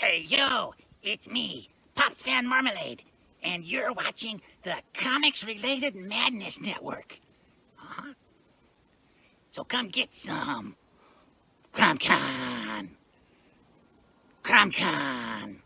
Hey, yo, it's me, Pops Fan Marmalade, and you're watching the Comics-Related Madness Network. Huh? So come get some. CromCon. CromCon.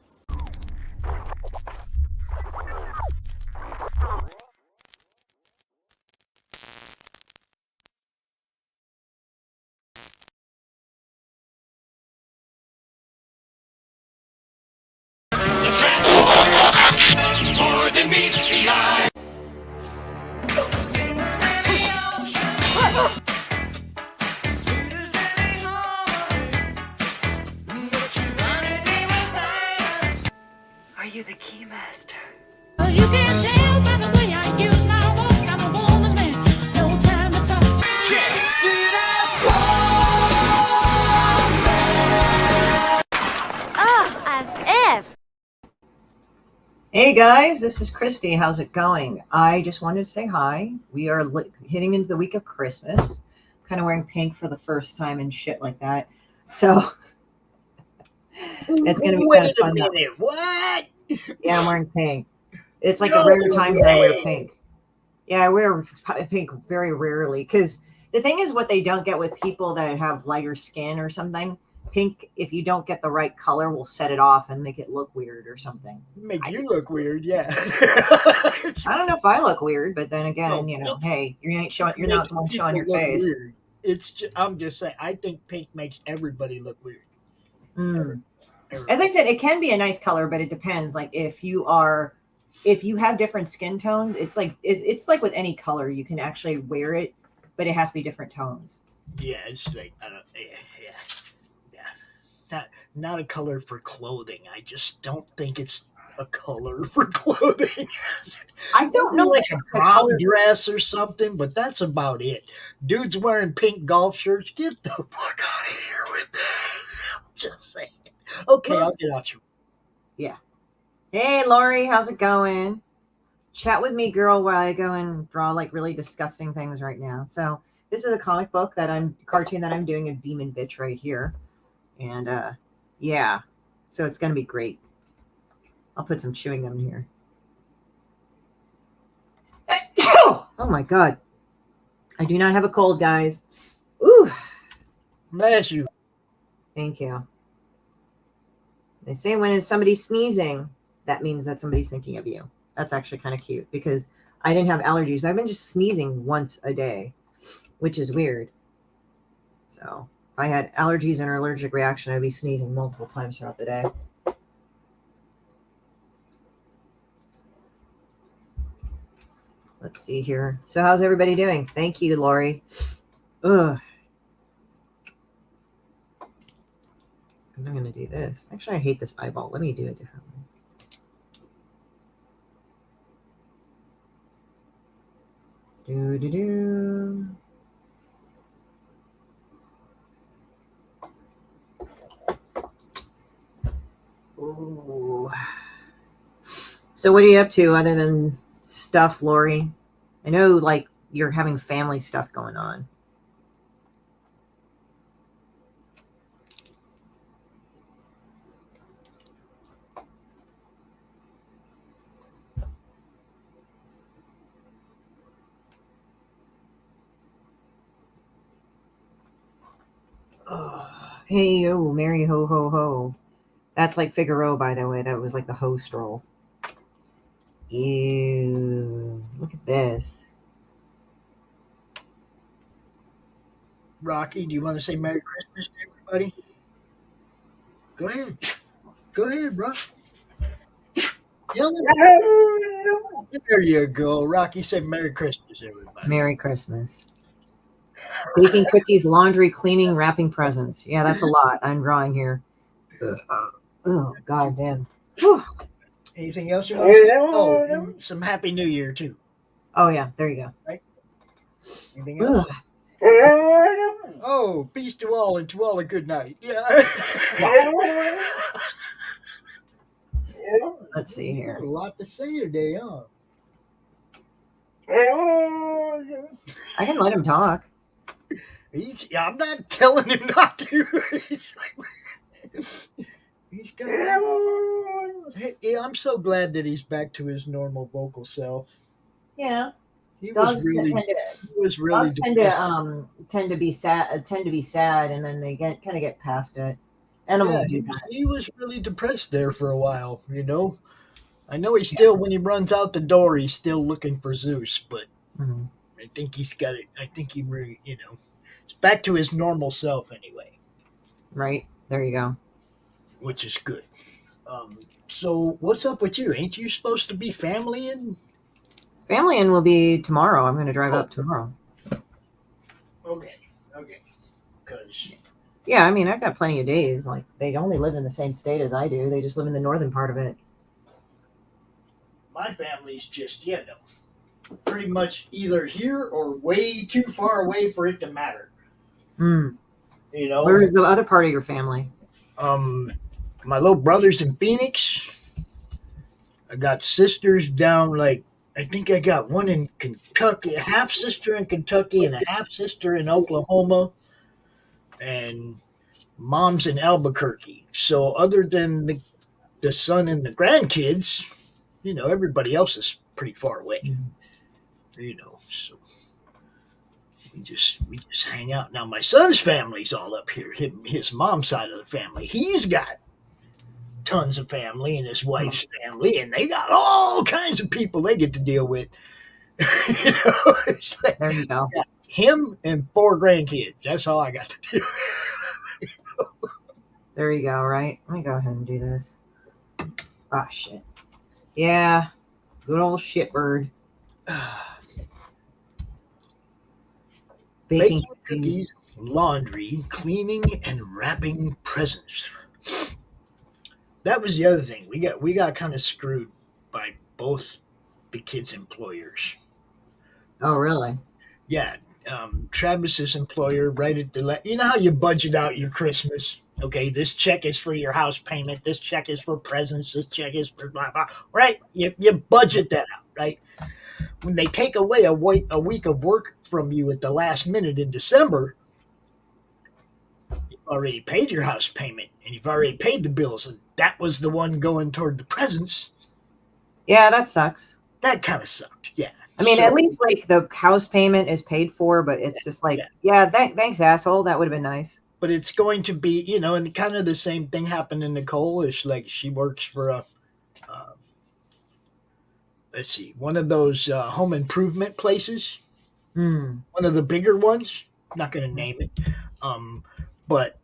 More than meets the eye. Are you the key master? You can tell by the way I use my walk. I'm a woman's man. No time to talk. As if. Hey guys, this is Christy. How's it going? I just wanted to say hi. We are hitting into the week of Christmas. Kind of wearing pink for the first time and shit like that. So it's going to be kind of fun. What? Yeah, I'm wearing pink. It's like the rare times that I wear pink. Yeah, I wear pink very rarely because the thing is what they don't get with people that have lighter skin or something. Pink, if you don't get the right color, will set it off and make it look weird or something. Make you look weird, yeah. I don't know if I look weird, but then again, hey, you're not the one showing your face. Weird. I'm just saying, I think pink makes everybody look weird. As I said, it can be a nice color, but it depends. Like if you have different skin tones, it's like with any color, you can actually wear it, but it has to be different tones. Yeah, it's like not a color for clothing. I just don't think it's a color for clothing. I don't know, like a prom dress or something, but that's about it. Dudes wearing pink golf shirts, get the fuck out of here with that. I'm just saying. Okay, I'll get out you. Yeah. Hey, Lori, how's it going? Chat with me, girl, while I go and draw like really disgusting things right now. So this is a comic book cartoon that I'm doing of Demon Bitch right here. And yeah, so it's going to be great. I'll put some chewing gum in here. Oh my God. I do not have a cold, guys. Ooh. Bless you. Thank you. They say when somebody's sneezing, that means that somebody's thinking of you. That's actually kind of cute because I didn't have allergies, but I've been just sneezing once a day, which is weird. So if I had allergies and an allergic reaction, I'd be sneezing multiple times throughout the day. Let's see here. So how's everybody doing? Thank you, Lori. Ugh. I'm not going to do this. Actually, I hate this eyeball. Let me do it differently. Do-do-do. Ooh. So what are you up to other than stuff, Lori? I know like you're having family stuff going on. Hey, yo, Mary ho ho ho. That's like Figaro, by the way. That was like the host role. Ew, look at this. Rocky, do you want to say Merry Christmas to everybody? Go ahead. Go ahead, bro. There you go. Rocky said Merry Christmas, everybody. Merry Christmas. Baking cookies, laundry, cleaning, wrapping presents. Yeah, that's a lot I'm drawing here. Oh, God damn. Whew. Anything else you want to say? Oh, and some Happy New Year, too. Oh, yeah, there you go. Right? Anything else? Oh, peace to all and to all a good night. Yeah. Let's see here. A lot to say today, huh? I can let him talk. I'm not telling him not to. He's got. Hey, I'm so glad that he's back to his normal vocal self. Yeah. He Dogs was really, tend to he was really dogs tend depressed. to tend to be sad, and then they kind of get past it. Yeah, Animals he do was that. he was really depressed there for a while. I know he's still when he runs out the door, he's still looking for Zeus, but Mhm. I think he's got it. I think he really, it's back to his normal self anyway, Right there, you go. which is good. So what's up with you? Ain't you supposed to be family and? Family in will be tomorrow. I'm going to drive Oh, up tomorrow. okay, because Yeah, I mean, I've got plenty of days. Like, they only live in the same state as I do. They just live in the northern part of it. my family's just pretty much either here or way too far away for it to matter. Mm. You know, Where is the other part of your family? My little brother's in Phoenix. I got sisters down like I think I got one in Kentucky, a half sister in Kentucky, and a half sister in Oklahoma, and mom's in Albuquerque. So other than the son and the grandkids, everybody else is pretty far away. Mm. So we just hang out. Now my son's family's all up here. His mom's side of the family. He's got tons of family and his wife's family, and they got all kinds of people they get to deal with. It's like There you go. him and 4 grandkids. That's all I got to do. There you go, right? Let me go ahead and do this. Ah, shit. Yeah. Good old shitbird. Baking Baking cookies, laundry, cleaning, and wrapping presents. That was the other thing. We got kind of screwed by both the kids' employers. Oh, really? Yeah, Travis's employer right at you know how you budget out your Christmas. Okay, this check is for your house payment. This check is for presents. This check is for blah blah. Right? You budget that out. Right? When they take away a week of work from you at the last minute in December, you've already paid your house payment and you've already paid the bills, and that was the one going toward the presents. Yeah, that sucks. That kind of sucked. Yeah. I mean, So, at least like the house payment is paid for, but it's just like, yeah, thanks, asshole. That would have been nice. But it's going to be, and kind of the same thing happened to Nicole. Is like she works for let's see, one of those home improvement places, Hmm. one of the bigger ones. I'm not going to name it, but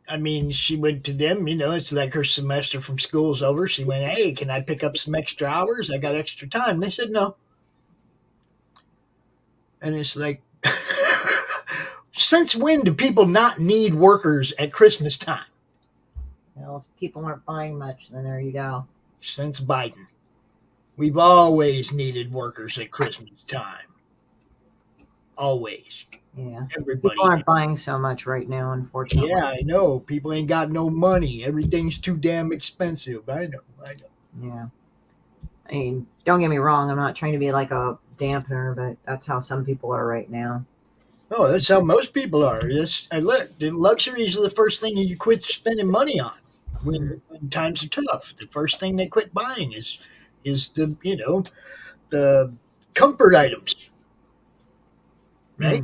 I mean, she went to them. It's like her semester from school's over. She went, "Hey, can I pick up some extra hours? I got extra time." They said no, and it's like. Since when do people not need workers at Christmas time? Well, if people aren't buying much, then there you go. Since Biden. We've always needed workers at Christmas time. Always. Yeah. Everybody. People aren't buying so much right now, unfortunately. Yeah, I know. People ain't got no money. Everything's too damn expensive. I know. Yeah. I mean, don't get me wrong. I'm not trying to be like a dampener, but that's how some people are right now. Oh, that's how most people are. Look, the luxuries are the first thing you quit spending money on when times are tough. The first thing they quit buying is the comfort items, right?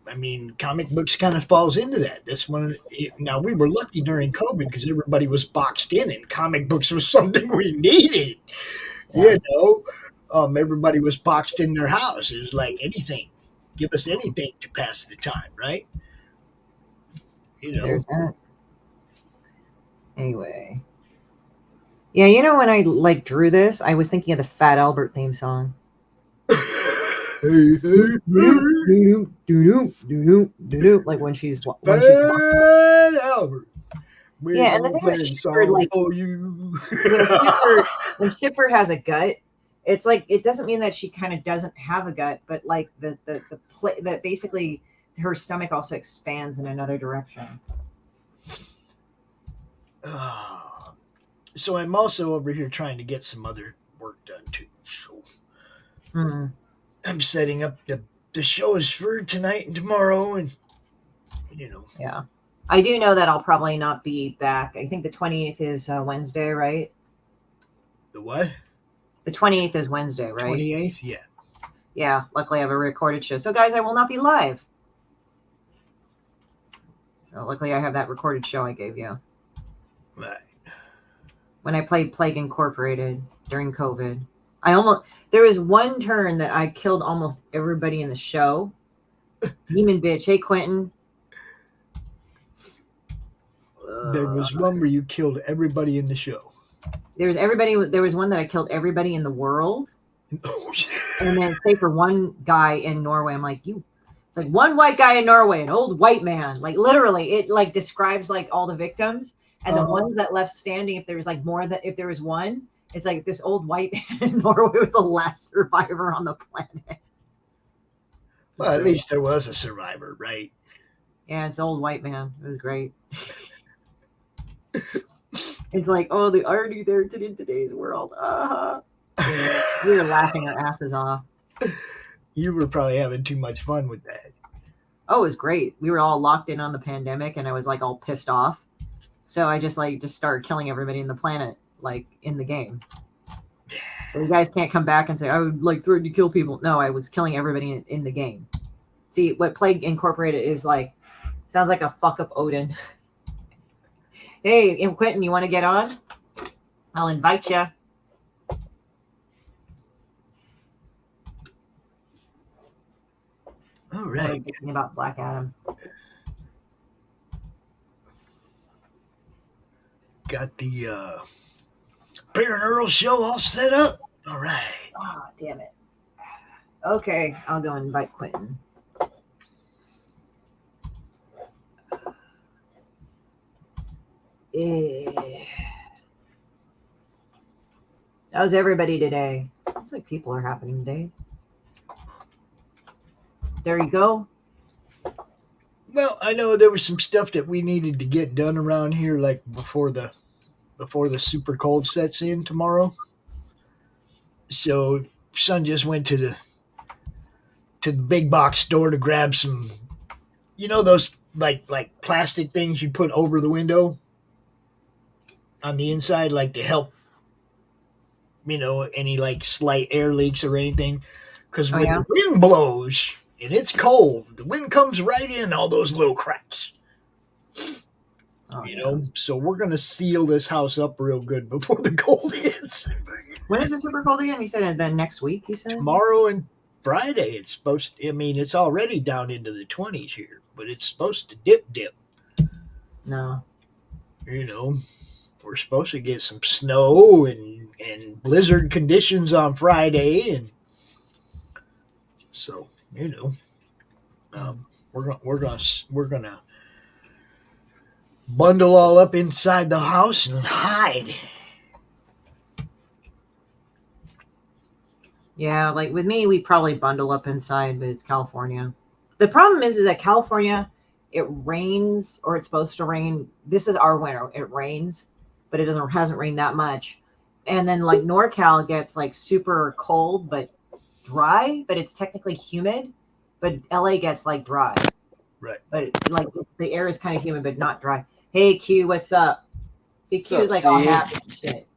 I mean, comic books kind of falls into that. This one, now we were lucky during COVID because everybody was boxed in, and comic books was something we needed. Yeah. Everybody was boxed in their house. It was like anything. Give us anything to pass the time, right? There's that. Anyway. Yeah, when I like drew this, I was thinking of the Fat Albert theme song. Like when she's Fat Albert. Yeah, and the thing with Shipper, like when Shipper has a gut, it's like it doesn't mean that she kind of doesn't have a gut, but like that basically her stomach also expands in another direction. So I'm also over here trying to get some other work done too. So I'm setting up the shows for tonight and tomorrow, and Yeah. I do know that I'll probably not be back. I think the 28th is Wednesday, right? The what? The 28th is Wednesday, right? 28th? Yeah. Yeah, luckily I have a recorded show. So, guys, I will not be live. So, luckily I have that recorded show I gave you. Right. When I played Plague Incorporated during COVID. There was one turn that I killed almost everybody in the show. Demon Bitch. Hey, Quentin. There was one where you killed everybody in the show. There was one that I killed everybody in the world. Oh, shit. And then say for one guy in Norway, I'm like, it's like one white guy in Norway, an old white man. Like literally, it like describes like all the victims and the ones that left standing. If there was like if there was one, it's like this old white man in Norway was the last survivor on the planet. Well, at least there was a survivor, right? Yeah, it's the old white man. It was great. It's like, oh, the irony there in today's world. Yeah, we were laughing our asses off. You were probably having too much fun with that. Oh, it was great. We were all locked in on the pandemic, and I was like all pissed off. So I just started killing everybody in the planet, like in the game. So you guys can't come back and say I would like threaten to kill people. No, I was killing everybody in the game. See, what Plague Incorporated is like, sounds like a fuck up Odin. Hey, Quentin, you want to get on? I'll invite you. All right. Thinking about Black Adam. Got the Bear and Earl show all set up. All right. Oh, damn it. Okay, I'll go invite Quentin. How's everybody today? Looks like people are happening today. There you go. Well, I know there was some stuff that we needed to get done around here, like before the super cold sets in tomorrow. So son just went to the big box store to grab some, those like plastic things you put over the window on the inside, like to help, any like slight air leaks or anything. Because when the wind blows and it's cold, the wind comes right in all those little cracks. So we're going to seal this house up real good before the cold hits. When is it super cold again? You said then next week, you said? Tomorrow and Friday. It's supposed to, it's already down into the 20s here, but it's supposed to dip. No. We're supposed to get some snow and blizzard conditions on Friday. And so, we're gonna bundle all up inside the house and hide. Yeah, like with me, we probably bundle up inside, but it's California. The problem is that California, it rains, or it's supposed to rain. This is our winter. It rains, but it hasn't rained that much. And then like NorCal gets like super cold, but dry, but it's technically humid. But LA gets like dry. Right. But like the air is kind of humid, but not dry. Hey, Q, what's up? See, Q is like all happy and shit.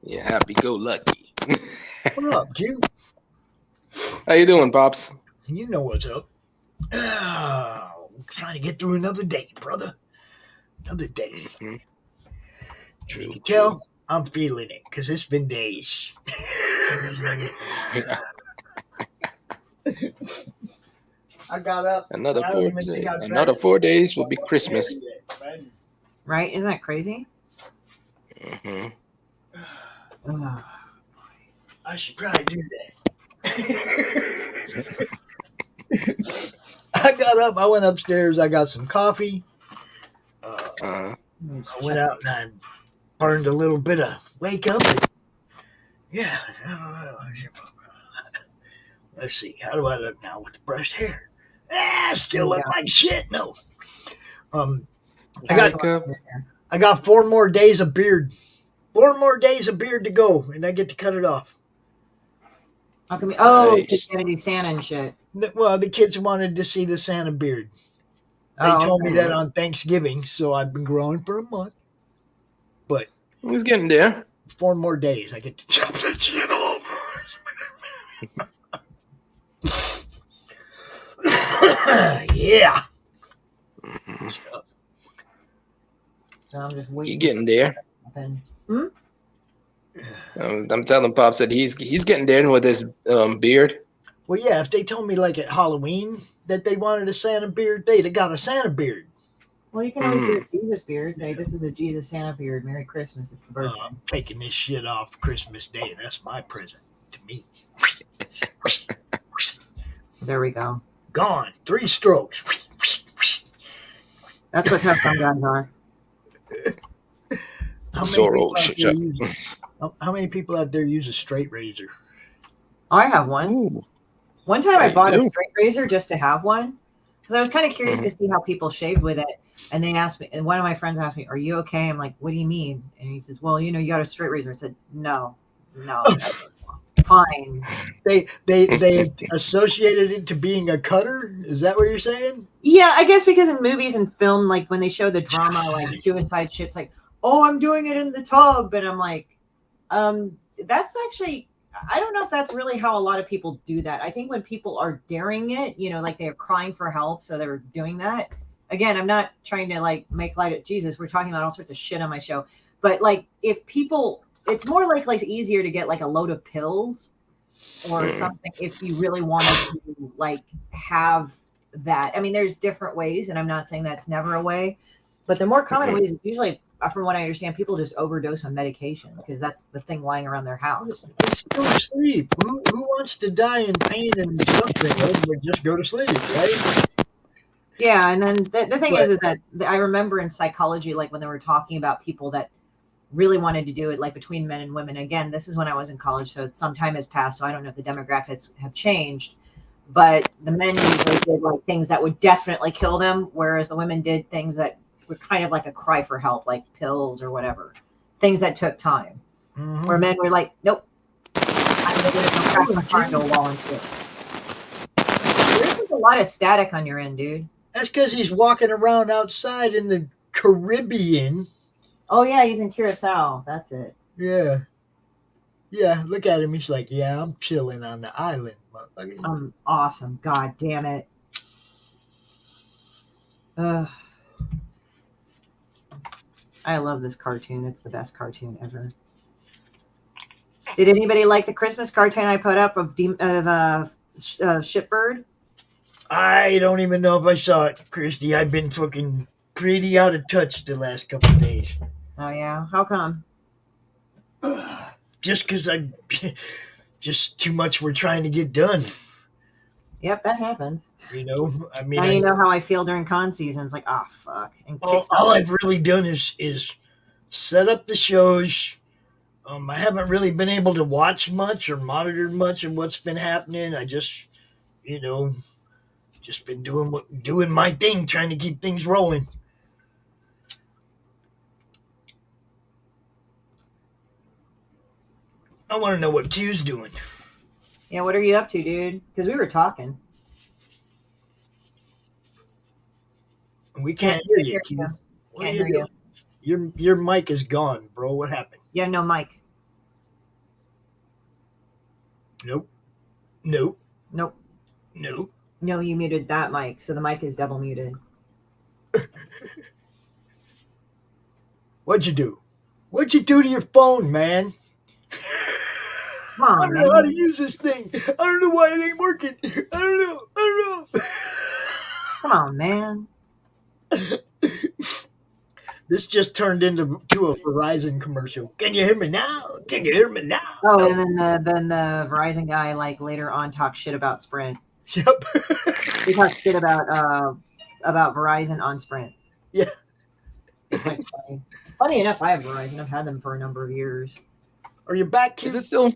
Yeah, happy go lucky. What up, Q? How you doing, Pops? You know what's up. Trying to get through another day, brother. Another day. Mm-hmm. True. You can tell I'm feeling it because it's been days. I got up. Another 4 days. Another 4 days will be Christmas. Right? Isn't that crazy? Mm-hmm. I should probably do that. I got up. I went upstairs. I got some coffee. I went out and I burned a little bit of wake up. Yeah. Let's see. How do I look now with the brushed hair? Still look like shit. No. I got 4 more days of beard. 4 more days of beard to go, and I get to cut it off. How come you're gonna do Santa and shit? Well, the kids wanted to see the Santa beard. They told me okay. that on Thanksgiving, so I've been growing for a month. But He's getting there. 4 more days, I get to chop that shit off. Yeah. Mhm. So I'm just He waiting. getting there. Happen. I'm telling Pops that he's getting there with his beard. Well, yeah, if they told me like at Halloween that they wanted a Santa beard, they'd have got a Santa beard. Well, you can always do a Jesus beard. Say, this is a Jesus Santa beard. Merry Christmas. It's the birthday. I'm taking this shit off Christmas Day. That's my present to me. There we go. Gone. 3 strokes. That's what tough gun guns are. How many people out there use a straight razor? Oh, I have one. Ooh. One time I I bought a do. straight razor just to have one because I was kind of curious to see how people shaved with it. And they asked me, and one of my friends asked me, "Are you okay?" I'm like, "What do you mean?" And he says, "Well, you got a straight razor." I said, "No, that's fine." They associated it to being a cutter. Is that what you're saying? Yeah, I guess because in movies and film, like when they show the drama, like suicide shit, it's like, "Oh, I'm doing it in the tub," and I'm like, that's actually. I don't know if that's really how a lot of people do that. I think when people are daring it, like they're crying for help, so they're doing that. Again, I'm not trying to like make light of Jesus. We're talking about all sorts of shit on my show. But like if people, it's more like easier to get like a load of pills or something if you really wanted to like have that. I mean, there's different ways, and I'm not saying that's never a way, but the more common ways is usually, from what I understand, people just overdose on medication because that's the thing lying around their house. Just go to sleep. Who wants to die in pain and suffering? Well, just go to sleep, right? Yeah, and then the thing is that I remember in psychology, like when they were talking about people that really wanted to do it, like between men and women. Again, this is when I was in college, so some time has passed, so I don't know if the demographics have changed. But the men usually did like things that would definitely kill them, whereas the women did things that were kind of like a cry for help, like pills or whatever, things that took time. Mm-hmm. Where men were like, "Nope, I'm going to crack my car into a wall and shit." There's a lot of static on your end, dude. That's because he's walking around outside in the Caribbean. Oh yeah, he's in Curacao. That's it. Yeah. Yeah, look at him. He's like, yeah, I'm chilling on the island, motherfucker. Awesome. God damn it. I love this cartoon. It's the best cartoon ever. Did anybody like the Christmas cartoon I put up of Shipbird? I don't even know if I saw it, Christy. I've been fucking pretty out of touch the last couple of days. Oh yeah? How come? Just because I'm just too much we're trying to get done. Yep, that happens. I mean, now you know how I feel during con season. It's like, oh fuck. And all I've really done is set up the shows. I haven't really been able to watch much or monitor much of what's been happening. I just, just been doing my thing, trying to keep things rolling. I want to know what Q's doing. Yeah, what are you up to, dude? Because we were talking. We can't hear you, Q. What are you doing? Your mic is gone, bro. What happened? You have no mic. Nope. Nope. Nope. No, you muted that mic, so the mic is double muted. What'd you do? What'd you do to your phone, man? Come on, I don't know how to use this thing. I don't know why it ain't working. I don't know. Come on, man. This just turned into a Verizon commercial. Can you hear me now? Can you hear me now? Oh, and then the Verizon guy like later on talked shit about Sprint. Yep. He talked shit about Verizon on Sprint. Yeah. Funny. Funny enough, I have Verizon. I've had them for a number of years. Are you back, Q? Is it still?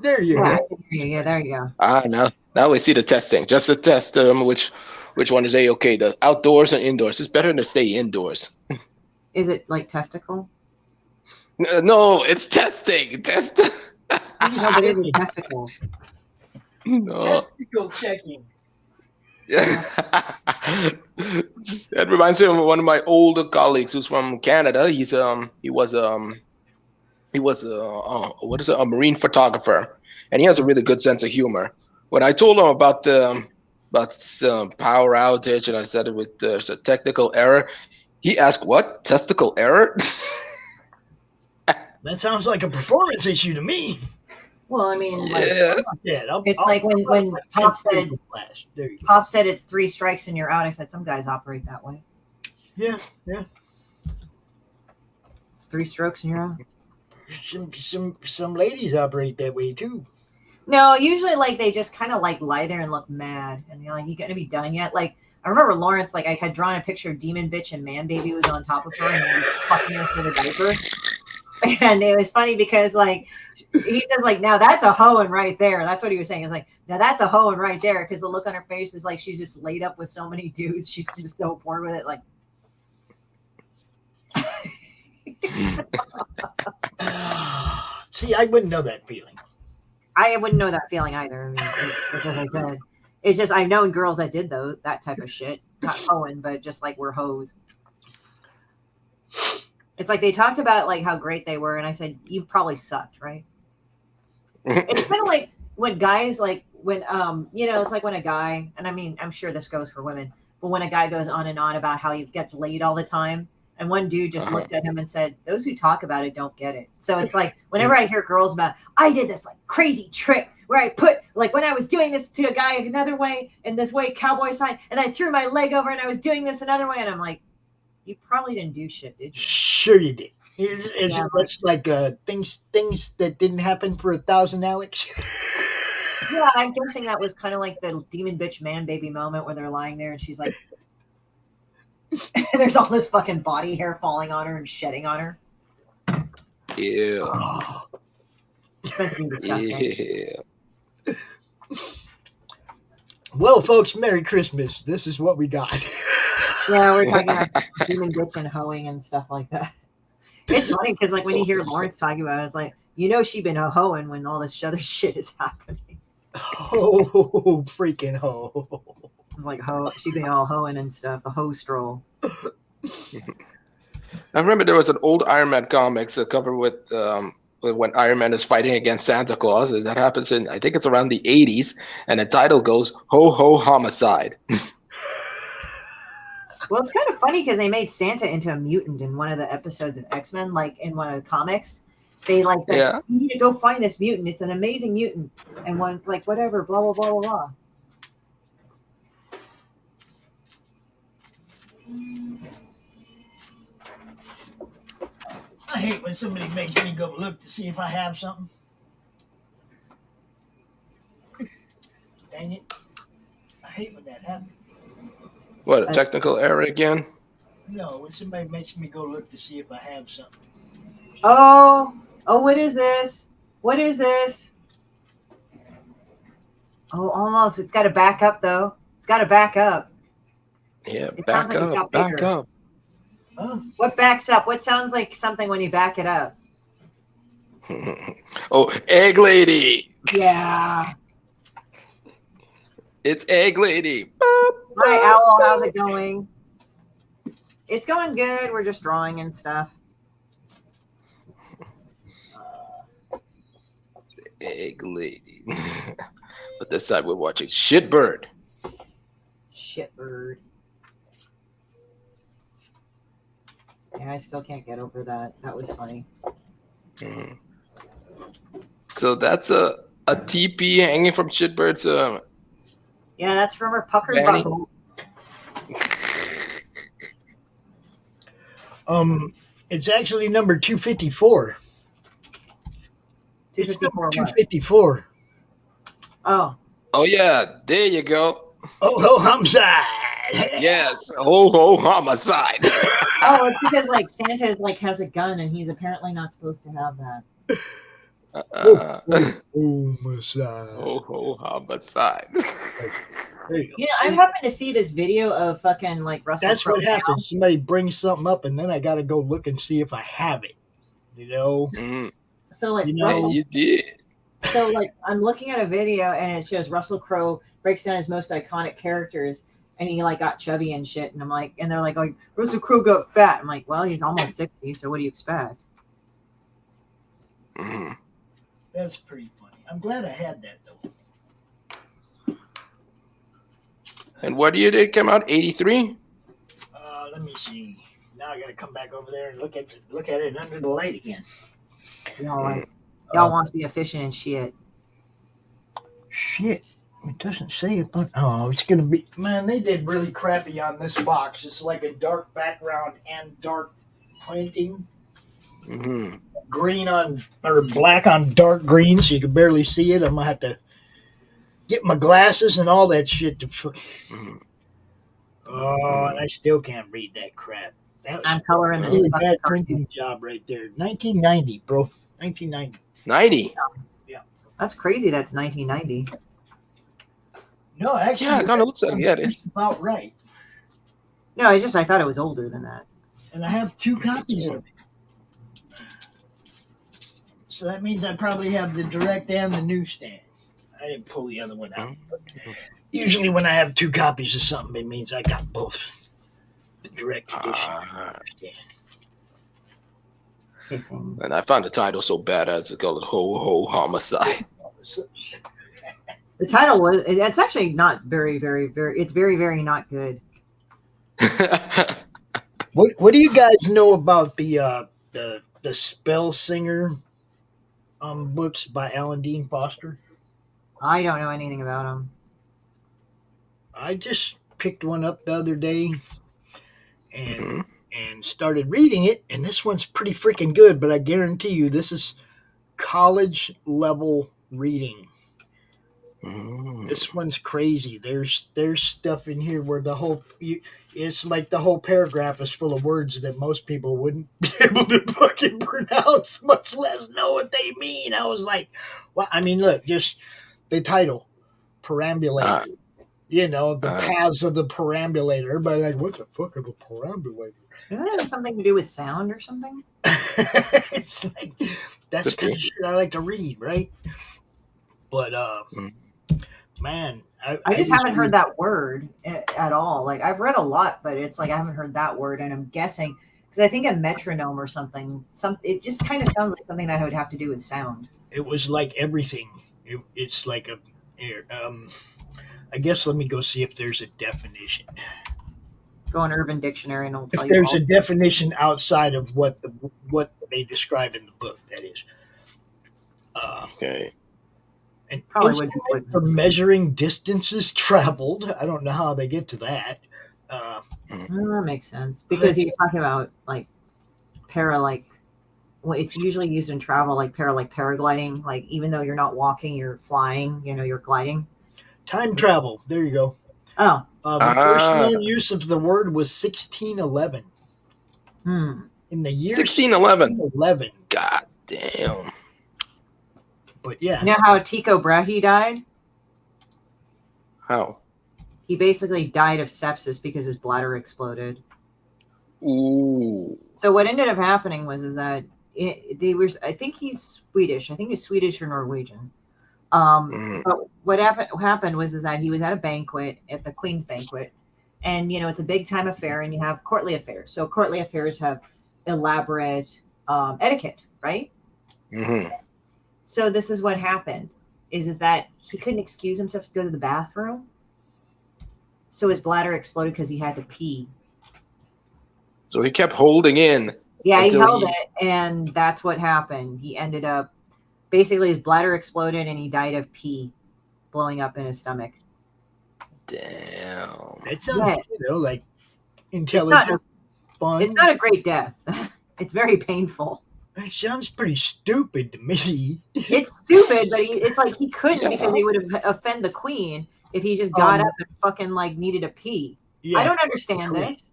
There you Yeah, go. I can hear you. Yeah, there you go. Now we see the testing. Just to test which one is A-okay. The outdoors and indoors. It's better to stay indoors. Is it like testicle? No, it's testing. Test. No, but it is testicles. No. Testicle checking. That reminds me of one of my older colleagues who's from Canada. He was what is it, a marine photographer, and he has a really good sense of humor. When I told him about the power outage, and I said it with there's a technical error, he asked, "What testicle error?" That sounds like a performance issue to me. Well, I mean, like, Yeah. it's like when Pop said There you go. Pop said it's 3 strikes and you're out. I said some guys operate that way. Yeah. It's 3 strokes and you're out. Some ladies operate that way too. No, usually like they just kind of like lie there and look mad, and you're like, "You gonna be done yet?" Like I remember Lawrence, like I had drawn a picture of Demon Bitch and Man Baby was on top of her and he was fucking her through the diaper, and it was funny because like he says like, "Now that's a hoeing right there." That's what he was saying. It's like, "Now that's a hoeing right there," because the look on her face is like she's just laid up with so many dudes. She's just so bored with it. Like, See, I wouldn't know that feeling. I wouldn't know that feeling either. I mean, as I said, it's just I've known girls that did that type of shit. Not hoeing, but just like we're hoes. It's like they talked about like how great they were, and I said, "You probably sucked, right?" It's kind of like when guys like when it's like when a guy, and I mean I'm sure this goes for women, but when a guy goes on and on about how he gets laid all the time, and one dude just looked at him and said, "Those who talk about it don't get it." So it's like whenever I hear girls about, I did this like crazy trick where I put like when I was doing this to a guy another way and this way cowboy sign, and I threw my leg over and I was doing this another way, and I'm like, you probably didn't do shit, did you? Sure you did. It's like things that didn't happen for 1,000 Alex. Yeah, I'm guessing that was kind of like the Demon Bitch Man Baby moment where they're lying there and she's like, there's all this fucking body hair falling on her and shedding on her. Yeah. It's meant to be disgusting. Yeah. Well, folks, Merry Christmas. This is what we got. Yeah, we're talking about Demon Bitch and hoeing and stuff like that. It's funny because like when you hear Lawrence talking about it, it's like, she been a hoeing when all this other shit is happening. Oh, freaking ho. It's like she been all hoeing and stuff, a hoe stroll. I remember there was an old Iron Man comics cover with when Iron Man is fighting against Santa Claus. That happens in, I think it's around the 80s, and the title goes "Ho Ho Homicide." Well, it's kind of funny because they made Santa into a mutant in one of the episodes of X-Men, like in one of the comics. They like said, Yeah. "You need to go find this mutant. It's an amazing mutant." And one like whatever, blah blah blah blah blah. I hate when somebody makes me go look to see if I have something. Dang it. I hate when that happens. What, a technical error again? No, when somebody makes me go look to see if I have something. Oh, what is this? What is this? Oh, almost. It's got to back up though. It's got to back up. Yeah, It back sounds like it got up, back bigger. up. Huh? What backs up? What sounds like something when you back it up? Oh, Egg Lady. Yeah. It's Egg Lady. Hi, Owl. How's it going? It's going good. We're just drawing and stuff. Egg Lady. But this side we're watching Shitbird. Shitbird. Yeah, I still can't get over that. That was funny. Mhm. So that's a TP hanging from Shitbird's Yeah, that's from her puckered Fanny. butthole. It's actually number 254. It's 254 number what? 254. Oh, Oh yeah, there you go. Oh, homicide. Yes, ho ho homicide. oh, it's because like Santa like has a gun and he's apparently not supposed to have that. Homicide. Ho ho homicide. There you go. Yeah, See, I happened to see this video of fucking like Russell. that's what Crowe happens. Somebody brings something up, and then I got to go look and see if I have it. You know? Mm, So like You know, and Russell, you did. so like I'm looking at a video and it shows Russell Crowe breaks down his most iconic characters, and he like got chubby and shit. And I'm like, and they're like, oh, Russell Crowe got fat. I'm like, well, he's almost 60, so what do you expect? Mhm. That's pretty funny. I'm glad I had that though. And what year did it come out? 83? Let me see. Now I got to come back over there and look at it under the light again. Y'all want to be efficient and shit. Shit. It doesn't say it, but it's gonna be. Man, they did really crappy on this box. It's like a dark background and dark printing. Mm-hmm. Green on or black on dark green, so you can barely see it. I'm gonna have to get my glasses and all that shit to. Mm-hmm. Oh, and I still can't read that crap. That I'm coloring this. really bad printing job right there. 1990, bro. 1990. 90? That's crazy. That's 1990. No, actually, Yeah, it kind of looks like it is. about right. No, I thought it was older than that. And I have 2 copies of it. So that means I probably have the direct and the newsstand. I didn't pull the other one out. But usually when I have 2 copies of something, it means I got both. The direct edition. And I found the title so badass, it's called Ho Ho Homicide. The title it's actually not very, it's very, very not good. What do you guys know about the Spell Singer books by Alan Dean Foster? I don't know anything about them. I just picked one up the other day and started reading it, and this one's pretty freaking good, but I guarantee you this is college level reading. This one's crazy. There's stuff in here where it's like the whole paragraph is full of words that most people wouldn't be able to fucking pronounce, much less know what they mean. I was like, well, I mean, look, just the title, Perambulator. The paths of the perambulator. Everybody like, what the fuck is a perambulator? Isn't it something to do with sound or something? It's like, that's the kind of shit I like to read, right? But, man. I just haven't heard that word at all. Like, I've read a lot, but it's like I haven't heard that word, and I'm guessing, because I think a metronome or something, it just kind of sounds like something that would have to do with sound. It was like everything. It's like I guess let me go see if there's a definition. Go on Urban Dictionary and it'll tell you. If there's a definition outside of what they describe in the book, that is. Okay. An instrument for measuring distances traveled. I don't know how they get to that. That makes sense, because you're talking about like it's usually used in travel, like paragliding. Like, even though you're not walking, you're flying. You're gliding. Time travel. There you go. Oh. The first known use of the word was 1611. In the year 1611. God damn. But yeah. You know how Tycho Brahe died? How? He basically died of sepsis because his bladder exploded. Ooh. So what ended up happening was that I think he's Swedish. I think he's Swedish or Norwegian. But what happened was that he was at a banquet, at the Queen's banquet, and it's a big time affair, and you have courtly affairs. So courtly affairs have elaborate etiquette, right? So this is what happened: is that he couldn't excuse himself to go to the bathroom, so his bladder exploded because he had to pee. So he kept holding in. Yeah, he held it, and that's what happened. He ended up. Basically, his bladder exploded and he died of pee blowing up in his stomach. Damn. It sounds, like intelligent, fun. It's not a great death. It's very painful. It sounds pretty stupid to me. It's stupid, but it's like he couldn't because he would have offended the Queen if he just got up and fucking needed a pee. Yes, I don't understand this.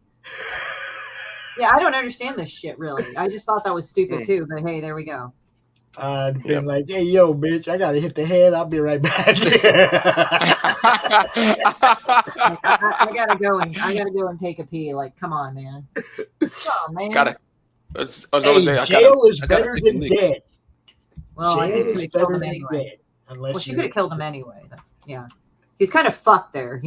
Yeah, I don't understand this shit, really. I just thought that was stupid too, but hey, there we go. Been like, hey, yo, bitch, I gotta hit the head. I'll be right back. I gotta go and take a pee. Like, come on, man. Come on, man. Got it. Jail is better than dead. Well, I think jail she is could have killed better him than anyway. dead. Unless she could have killed him anyway. That's He's kind of fucked there,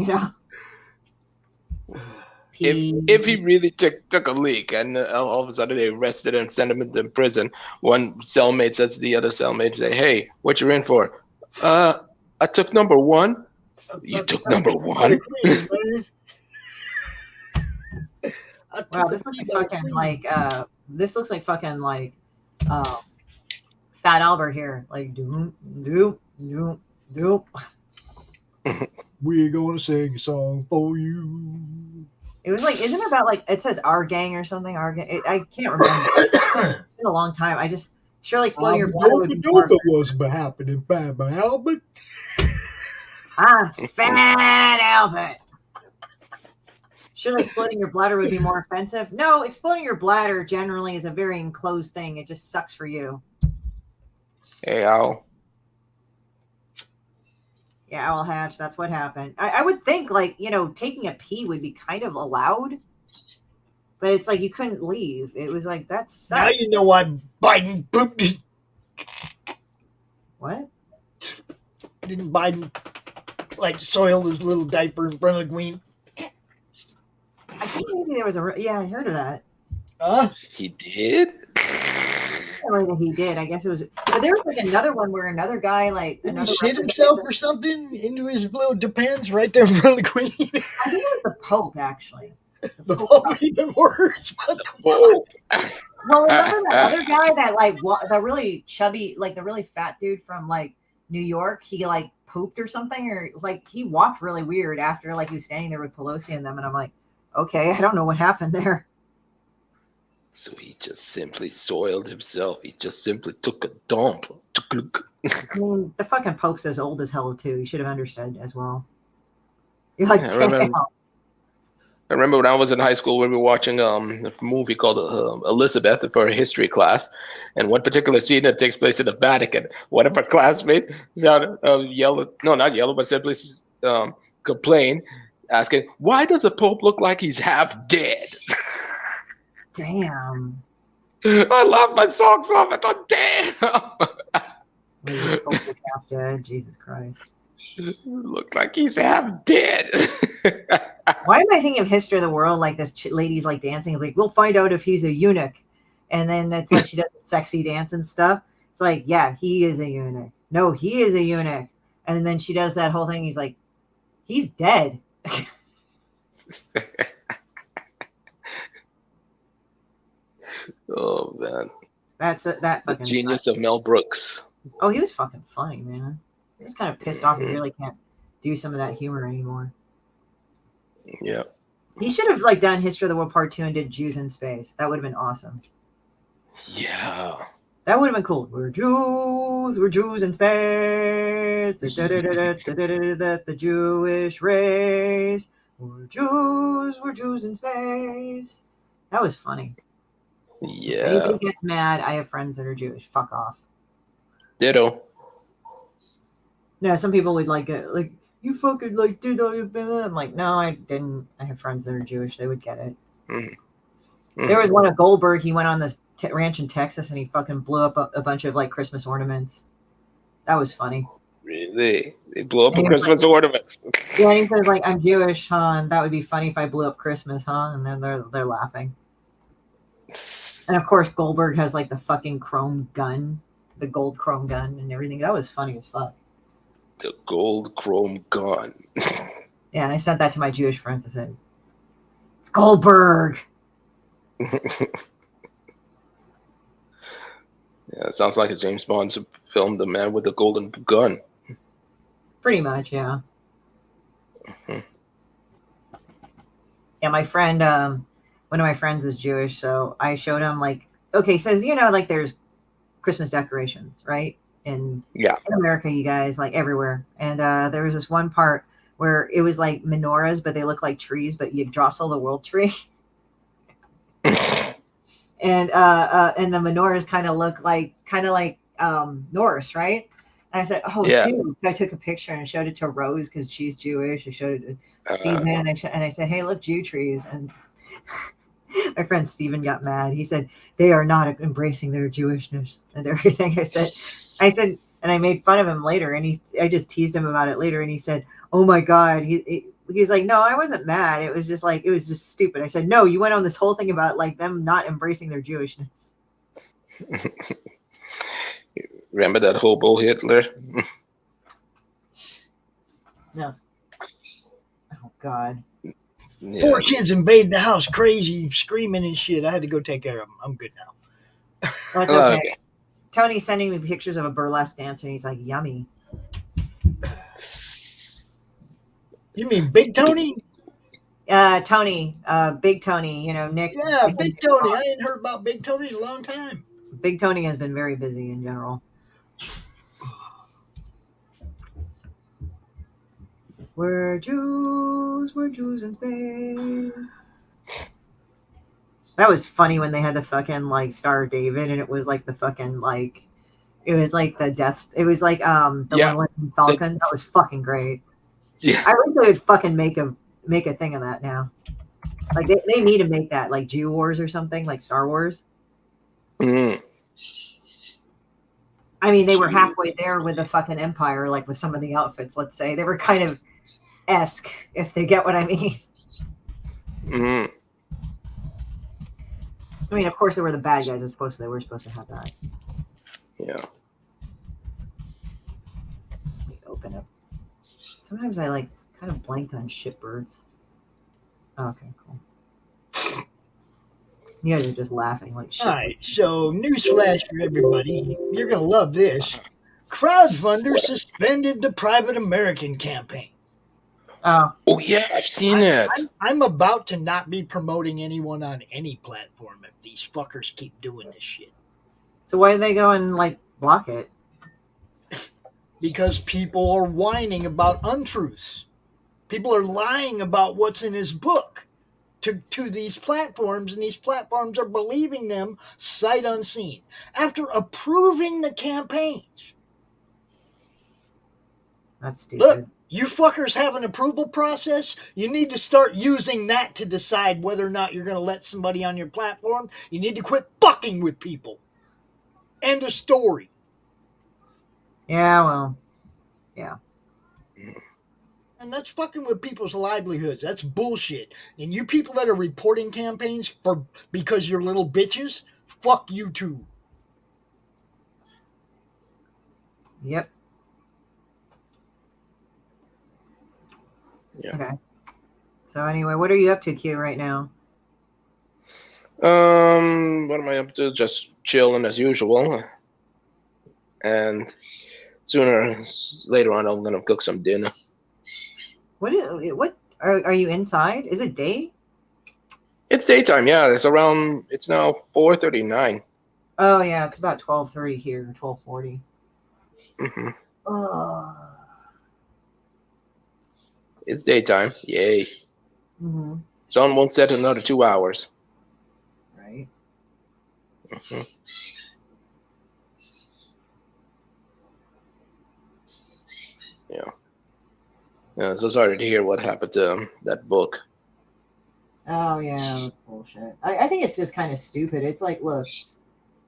If he really took a leak and all of a sudden they arrested him and sent him into prison, one cellmate says to the other cellmate, say, "Hey, what you in for?" I took number one. You took number one. Wow, this looks like fucking like Fat Albert here. Like doom doom doom doom. We're gonna sing a song for you. It was like, isn't it about like it says our gang or something? Our gang. I can't remember. It's been a long time. I just surely exploding your bladder would be more. Was happening, Fat Albert. I'm Fat Albert. Surely exploding your bladder would be more offensive. No, exploding your bladder generally is a very enclosed thing. It just sucks for you. Hey, Al. Yeah, Owl Hatch, that's what happened. I would think, like, taking a pee would be kind of allowed, but it's like you couldn't leave. It was like, that sucks. Now you know why Biden pooped. What? Didn't Biden, soil his little diaper in front of the Queen? I think maybe there was I heard of that. He did? That he did. I guess it was, but there was like another one where another guy he shit himself or something into his little depends right there in front of the Queen. I think it was the Pope actually. The Pope even worse. The Pope. Well, remember that other guy that the really chubby, like the really fat dude from like New York? He like pooped or something, or like he walked really weird after like he was standing there with Pelosi and them, and I'm like, okay, I don't know what happened there. So he just simply soiled himself. He just simply took a dump. I mean, the fucking Pope's as old as hell too. You should have understood as well. You're like, I remember when I was in high school, we were watching a movie called Elizabeth for a history class, and one particular scene that takes place in the Vatican. One of our classmates simply complained, asking, "Why does the Pope look like he's half dead?" Damn. I laughed my socks off. I thought, damn. Half dead. Jesus Christ. Looked like he's half dead. Why am I thinking of History of the World like this lady's like dancing? Like, we'll find out if he's a eunuch. And then it's like she does the sexy dance and stuff. It's like, yeah, he is a eunuch. No, he is a eunuch. And then she does that whole thing. He's like, he's dead. Oh man, that the genius of Mel Brooks. Oh, he was fucking funny, man. He was kind of pissed off. He really can't do some of that humor anymore. Yeah, he should have like done History of the World Part 2 and did Jews in Space. That would have been awesome. Yeah, that would have been cool. We're Jews in space. The Jewish race. We're Jews in space. That was funny. Yeah. If anybody gets mad, I have friends that are Jewish. Fuck off. Ditto. No, some people would like it. Like, you fucking like did all your blah. I'm like, no, I didn't. I have friends that are Jewish. They would get it. Mm-hmm. There was one of Goldberg. He went on this ranch in Texas and he fucking blew up a bunch of like Christmas ornaments. That was funny. Really? They blew up a Christmas ornaments. Yeah, and he says like, I'm Jewish, huh? And that would be funny if I blew up Christmas, huh? And then they're laughing. And of course, Goldberg has like the fucking chrome gun, the gold chrome gun and everything. That was funny as fuck. The gold chrome gun. Yeah, and I sent that to my Jewish friends. I said, it's Goldberg. Yeah, it sounds like a James Bond film, The Man with the Golden Gun. Pretty much, yeah. Mm-hmm. Yeah, my friend, one of my friends is Jewish, so I showed him like, okay, so like there's Christmas decorations, right? In America, you guys, like everywhere. And there was this one part where it was like menorahs, but they look like trees, but you drossel the world tree. And the menorahs kind of look like Norse, right? And I said, oh, yeah. Dude. So I took a picture and showed it to Rose because she's Jewish. I showed it to Steve and I said, hey, look, Jew trees. And My friend Steven got mad. He said they are not embracing their Jewishness and everything. I said, and I made fun of him later, and I just teased him about it later, and he said, "Oh my God." He's like, "No, I wasn't mad. It was just stupid." I said, "No, you went on this whole thing about like them not embracing their Jewishness." Remember that hobo Hitler? No. Oh God. Yeah. 4 kids invaded the house, crazy, screaming and shit. I had to go take care of them. I'm good now. Well, it's Oh, okay. okay. Tony's sending me pictures of a burlesque dancer, and he's like, "Yummy." You mean Big Tony? Tony, Big Tony, Nick. Yeah, Big Tony. I ain't heard about Big Tony in a long time. Big Tony has been very busy in general. We're Jews in space. That was funny when they had the fucking like Star of David, and it was like the fucking like, it was like the death. It was like the Yeah. one with Falcon. That was fucking great. Yeah. I wish they would fucking make a thing of that now. Like they need to make that like Jew Wars or something like Star Wars. Mm. I mean, they were halfway there with the fucking Empire, like with some of the outfits. Let's say they were kind of esque, if they get what I mean. Mm. I mean, of course, they were the bad guys. They were supposed to have that. Yeah. Let me open it. Sometimes I like kind of blanked on shitbirds. Oh, okay, cool. You guys are just laughing like shit. All right, so newsflash for everybody. You're going to love this. Crowdfunder suspended the Private American campaign. Oh, Oh yeah, I've seen it. I'm about to not be promoting anyone on any platform if these fuckers keep doing this shit. so why did they go and like block it? Because people are whining about untruths. People are lying about what's in his book to these platforms, and these platforms are believing them sight unseen after approving the campaigns. That's stupid. Look, you fuckers have an approval process. You need to start using that to decide whether or not you're going to let somebody on your platform. You need to quit fucking with people. End of story. Yeah, well, yeah. And that's fucking with people's livelihoods. That's bullshit. And you people that are reporting campaigns because you're little bitches, fuck you too. Yep. Yeah. Okay. So anyway, what are you up to, Q, right now? What am I up to? Just chilling as usual. And later on, I'm gonna cook some dinner. What are you inside? Is it day? It's daytime. Yeah, it's now 4:39. Oh yeah, it's about 12:30 here, 12:40. Mm-hmm. It's daytime. Yay. Mm-hmm. Sun won't set in another 2 hours. Right. Mm-hmm. Yeah. Yeah. So sorry to hear what happened to that book. Oh yeah, that's bullshit. I think it's just kind of stupid. It's like, look, if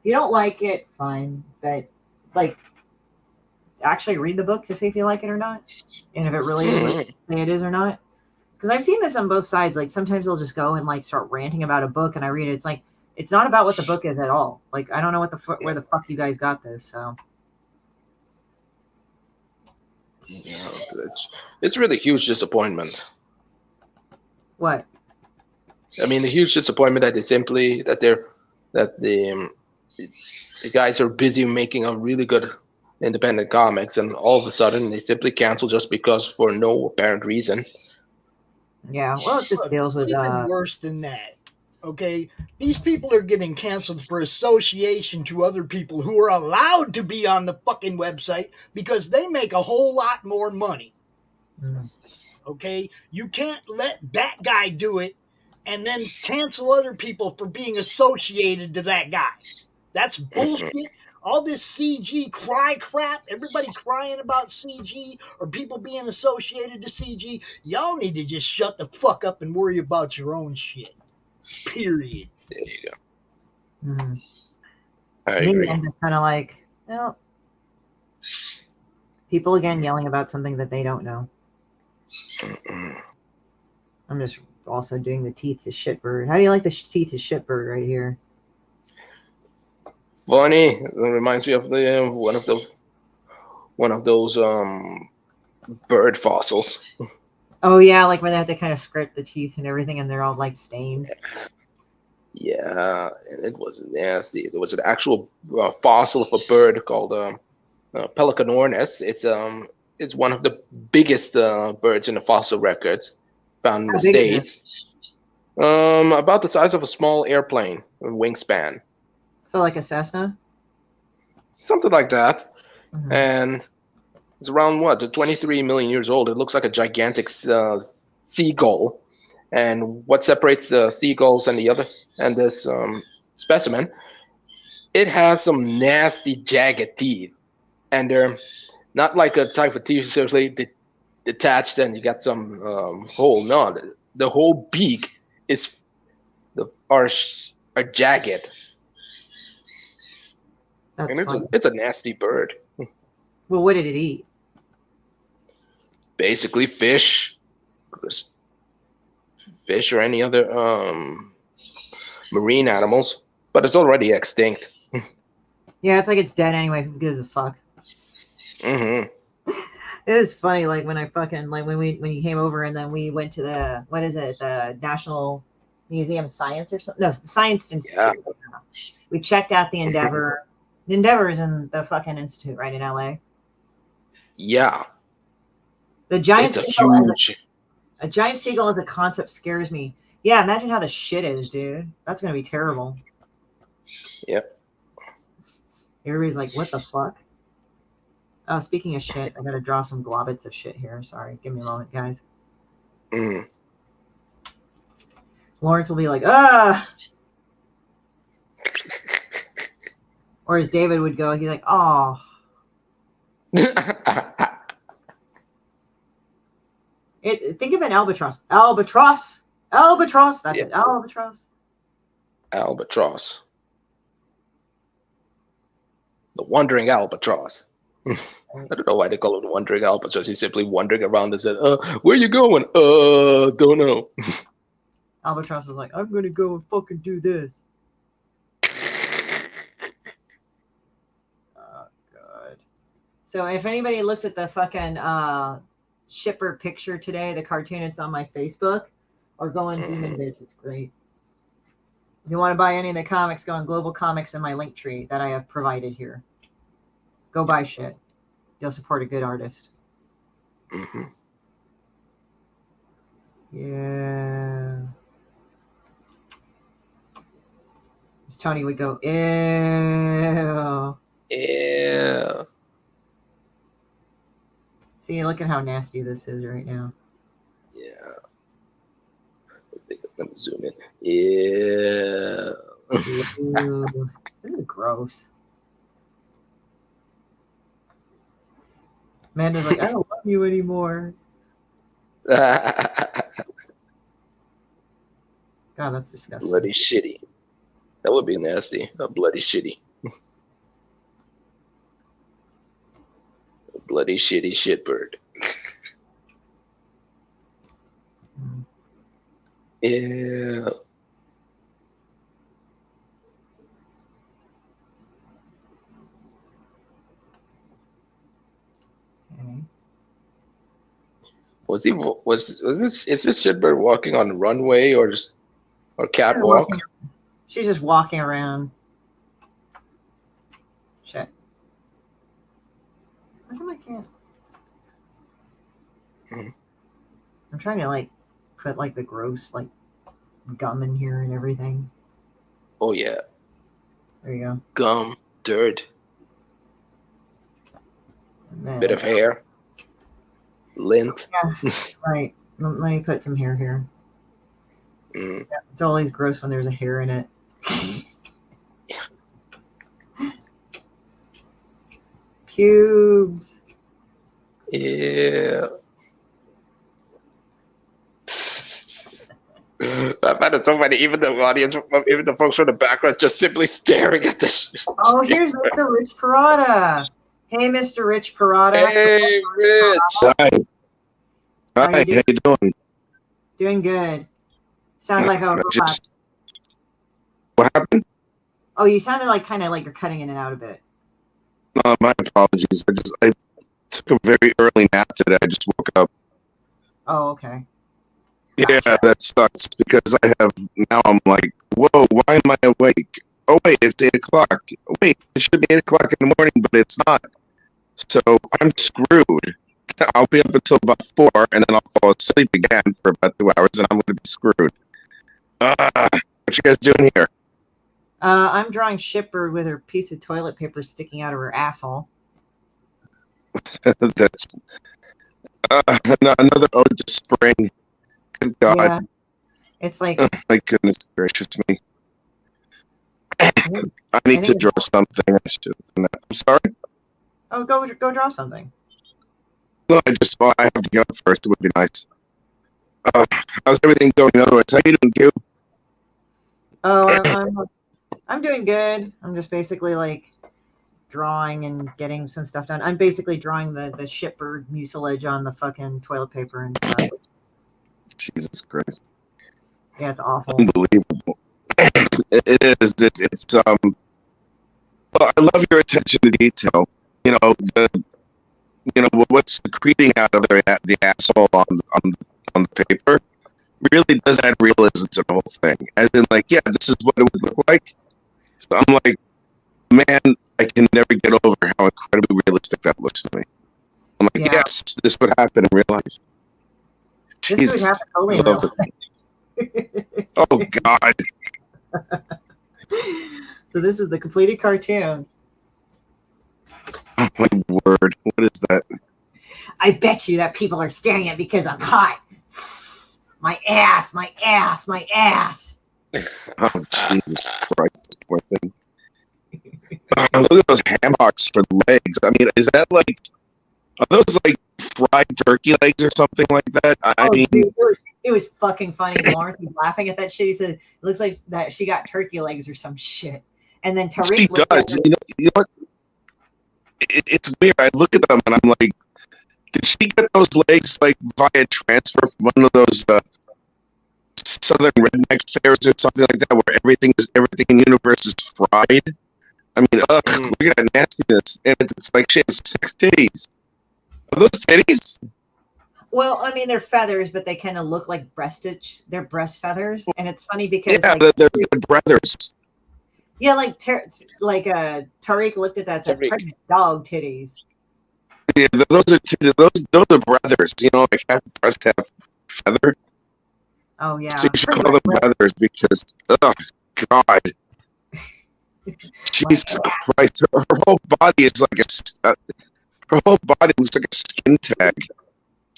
you don't like it, fine, but like, actually read the book to see if you like it or not, and if it really is what you say it is or not. Because I've seen this on both sides. Like sometimes they'll just go and like start ranting about a book, and I read it. It's like it's not about what the book is at all. Like I don't know where the fuck you guys got this. So Yeah, it's really huge disappointment. what? I mean, the huge disappointment that the guys are busy making a really good independent comics, and all of a sudden they simply cancel just because for no apparent reason. Yeah, well, it just deals with It's even worse than that. Okay, these people are getting canceled for association to other people who are allowed to be on the fucking website because they make a whole lot more money. Okay, you can't let that guy do it and then cancel other people for being associated to that guy. That's bullshit. All this CG crap, everybody crying about CG or people being associated to CG, y'all need to just shut the fuck up and worry about your own shit. Period. There you go. Mhm. I Me, agree. I'm just kind of like, well, people again yelling about something that they don't know. Mm-mm. I'm just also doing the teeth to shit bird. How do you like the teeth to shit bird right here? Funny. It reminds me of the one of those bird fossils. Oh yeah, like where they have to kind of scrape the teeth and everything, and they're all like stained. Yeah, and it was nasty. There was an actual fossil of a bird called Pelicanornis. It's one of the biggest birds in the fossil records found in How the big is it? States. About the size of a small airplane, wingspan, So like a Cessna? something like that. Mhm. And it's around what, 23 million years old. It looks like a gigantic seagull. And what separates the seagulls and the other and this specimen? It has some nasty, jagged teeth, and they're not like a type of teeth seriously detached and you got some hole. No, the whole beak is are jagged, That's and funny. it's a nasty bird. Well, what did it eat? Basically, fish or any other marine animals, but it's already extinct. Yeah, it's like it's dead anyway. Who gives a fuck? Hmm. It is funny, like when I fucking like when you came over and then we went to the what is it, the National Museum of Science or something? No, the Science Yeah. Institute. We checked out the Endeavor. The Endeavor is in the fucking institute, right in LA. Yeah, The giant it's a seagull as huge. a giant seagull as a concept scares me. Yeah, imagine how the shit is, dude. That's gonna be terrible. Yep. Everybody's like, what the fuck? Oh, speaking of shit, I gotta draw some globbits of shit here. Sorry, give me a moment, guys. Mm. Lawrence will be like, ah, or as David would go, he's like, oh. Think of an albatross. Albatross. Albatross. That's Yeah. it. Albatross. Albatross. The wandering albatross. I don't know why they call it wandering albatross. He's simply wandering around and said, where you going? Don't know. Albatross is like, I'm gonna go and fucking do this. Oh god. So if anybody looked at the fucking shipper picture today, the cartoon, it's on my Facebook, or go on Demon Bitch. It's great. If you want to buy any of the comics, go on Global Comics in my link tree that I have provided here. Go buy shit. You'll support a good artist. Mm-hmm. Yeah. As Tony would go, ew. Yeah. See, look at how nasty this is right now. Yeah. Let me zoom in. Yeah. Ew. This is gross. Amanda's like, I don't love you anymore. God, that's disgusting. Bloody shitty. That would be nasty. A bloody shitty. A bloody shitty shitbird. Yeah. Okay. Is this shitbird walking on the runway or catwalk? She's just walking around. Shit. How come I can't? Mhm. I'm trying to like put like the gross like gum in here and everything. Oh yeah. There you go. Gum, dirt, And then, bit of hair, lint. right. Let me put some hair here. Mm. Yeah, it's always gross when there's a hair in it. Pubes. Yeah. I've found it so funny. Even the audience, even the folks from the background, just simply staring at this. Oh, here's Mr. Rich Parada. Hey, Mr. Rich Parada. Hey, Rich. Hi. How Hi, you doing? how you doing? Doing good. Sound like a robot. What happened? Oh, you sounded like kind of like you're cutting in and out a bit. My apologies. I took a very early nap today. I just woke up. Oh, okay. Yeah, Gotcha. that sucks because I'm like, whoa, why am I awake? Oh wait, it's 8 o'clock. Wait, it should be 8 o'clock in the morning, but it's not. So I'm screwed. I'll be up until about 4, and then I'll fall asleep again for about 2 hours, and I'm going to be screwed. What you guys doing here? I'm drawing Shipper with her piece of toilet paper sticking out of her asshole. That's another ode to spring. Good God. Yeah. It's like Oh, my goodness gracious me. I I need to think- draw something. I should have done that. I'm sorry? oh, go draw something. No, I have to get up first. It would be nice. How's everything going otherwise? How you doing, Q? Oh, I'm doing good. I'm just basically like drawing and getting some stuff done. I'm basically drawing the shipbird mucilage on the fucking toilet paper and stuff. Jesus Christ. Yeah, it's awful. Unbelievable. It is. It's well, I love your attention to detail. You know, what's secreting out of the asshole on the paper really does add realism to the whole thing. As in, like, yeah, this is what it would look like. So I'm like, man, I can never get over how incredibly realistic that looks to me. I'm like, Yeah. yes, this would happen in real life. This Jesus. would happen totally in I real love life. it. Oh God. So this is the completed cartoon. Oh my word. What is that? I bet you that people are staring at me because I'm hot. My ass, my ass, my ass. Oh Jesus Christ, this poor thing. Look at those ham hocks for legs. I mean, is that like, are those like fried turkey legs or something like that? I mean, dude, it was fucking funny. Lawrence was laughing at that shit. He said, it looks like that she got turkey legs or some shit. And then Tariq she looked at does. her- You know what? It's weird. I look at them and I'm like, did she get those legs like via transfer from one of those southern redneck fairs or something like that, where everything in the universe is fried? I mean, look at that nastiness, and it's like she has 6 titties. Are those titties? Well, I mean, they're feathers, but they kind of look like breastage. They're breast feathers, and it's funny because Yeah, like they're brothers. yeah, like Tariq looked at that and said, Tariq. "Pregnant dog titties." Yeah, those are brothers. You know, like half breast, half feather. Oh yeah, So you should call them brothers because, oh God, Jesus Christ, her whole body is like her whole body looks like a skin tag.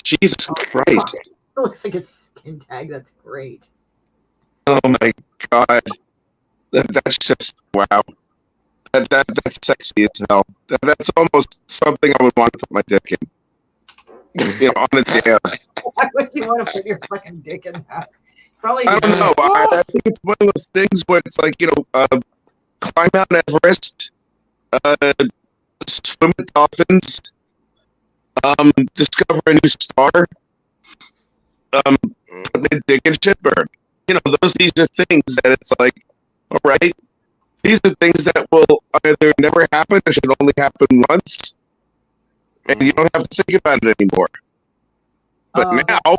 Jesus Christ! It looks like a skin tag. That's great. Oh my God, that's just wow. That's sexy as hell. That's almost something I would want to put my dick in. You know, on the dare. Why would you want to put your fucking dick in that? Probably. I don't know. I think it's one of those things where it's like, you know, climb Mount Everest, swim with dolphins, discover a new star, dig in shipburn. You know, these are things that it's like, all right, these are things that will either never happen or should only happen once, and you don't have to think about it anymore. But now,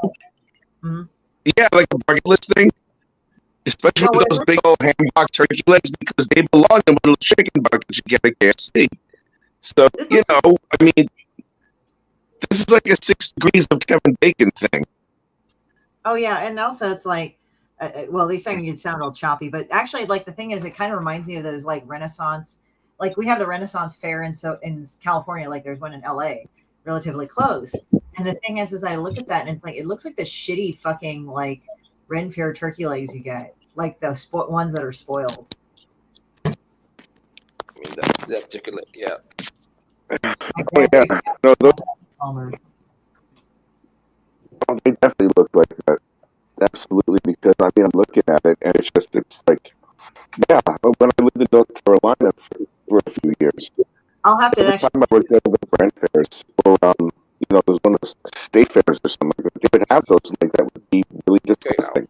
Mhm. yeah, like a bucket list thing, especially with those big old ham hock turkey legs, because they belong in little chicken buckets you get at KFC. So, you know, I mean, this is like a 6 degrees of Kevin Bacon thing. Oh yeah, and also it's like, well, these things you sound all choppy, but actually, like the thing is, it kind of reminds me of those like Renaissance. Like we have the Renaissance Fair in California, like there's one in LA, relatively close. And the thing is I look at that and it's like it looks like the shitty fucking like Ren Fair turkey legs you get, like the ones that are spoiled. I mean, that particular, yeah. Oh, yeah. No, those, Palmer. they definitely look like that. absolutely. Because I mean, I'm looking at it, and it's like, yeah. When I lived in North Carolina for a few years, I'll have to every actually. time I would go to the brand fairs, or it was one of those state fairs or something, like that, they would have those like that would be really disgusting.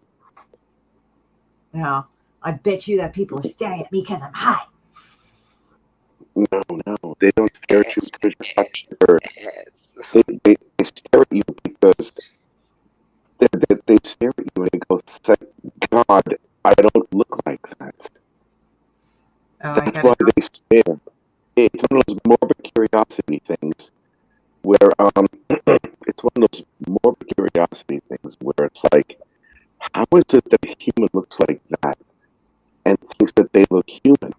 Yeah, I bet you that people are staring at me because I'm hot. No, they don't stare at you because you're hot. They stare at you because they stare at you and they go, "Thank God, I don't look like that." Oh, I That's gotta why go. they stare. It's one of those morbid curiosity things where it's one of those morbid curiosity things where it's like, how is it that a human looks like that and thinks that they look human?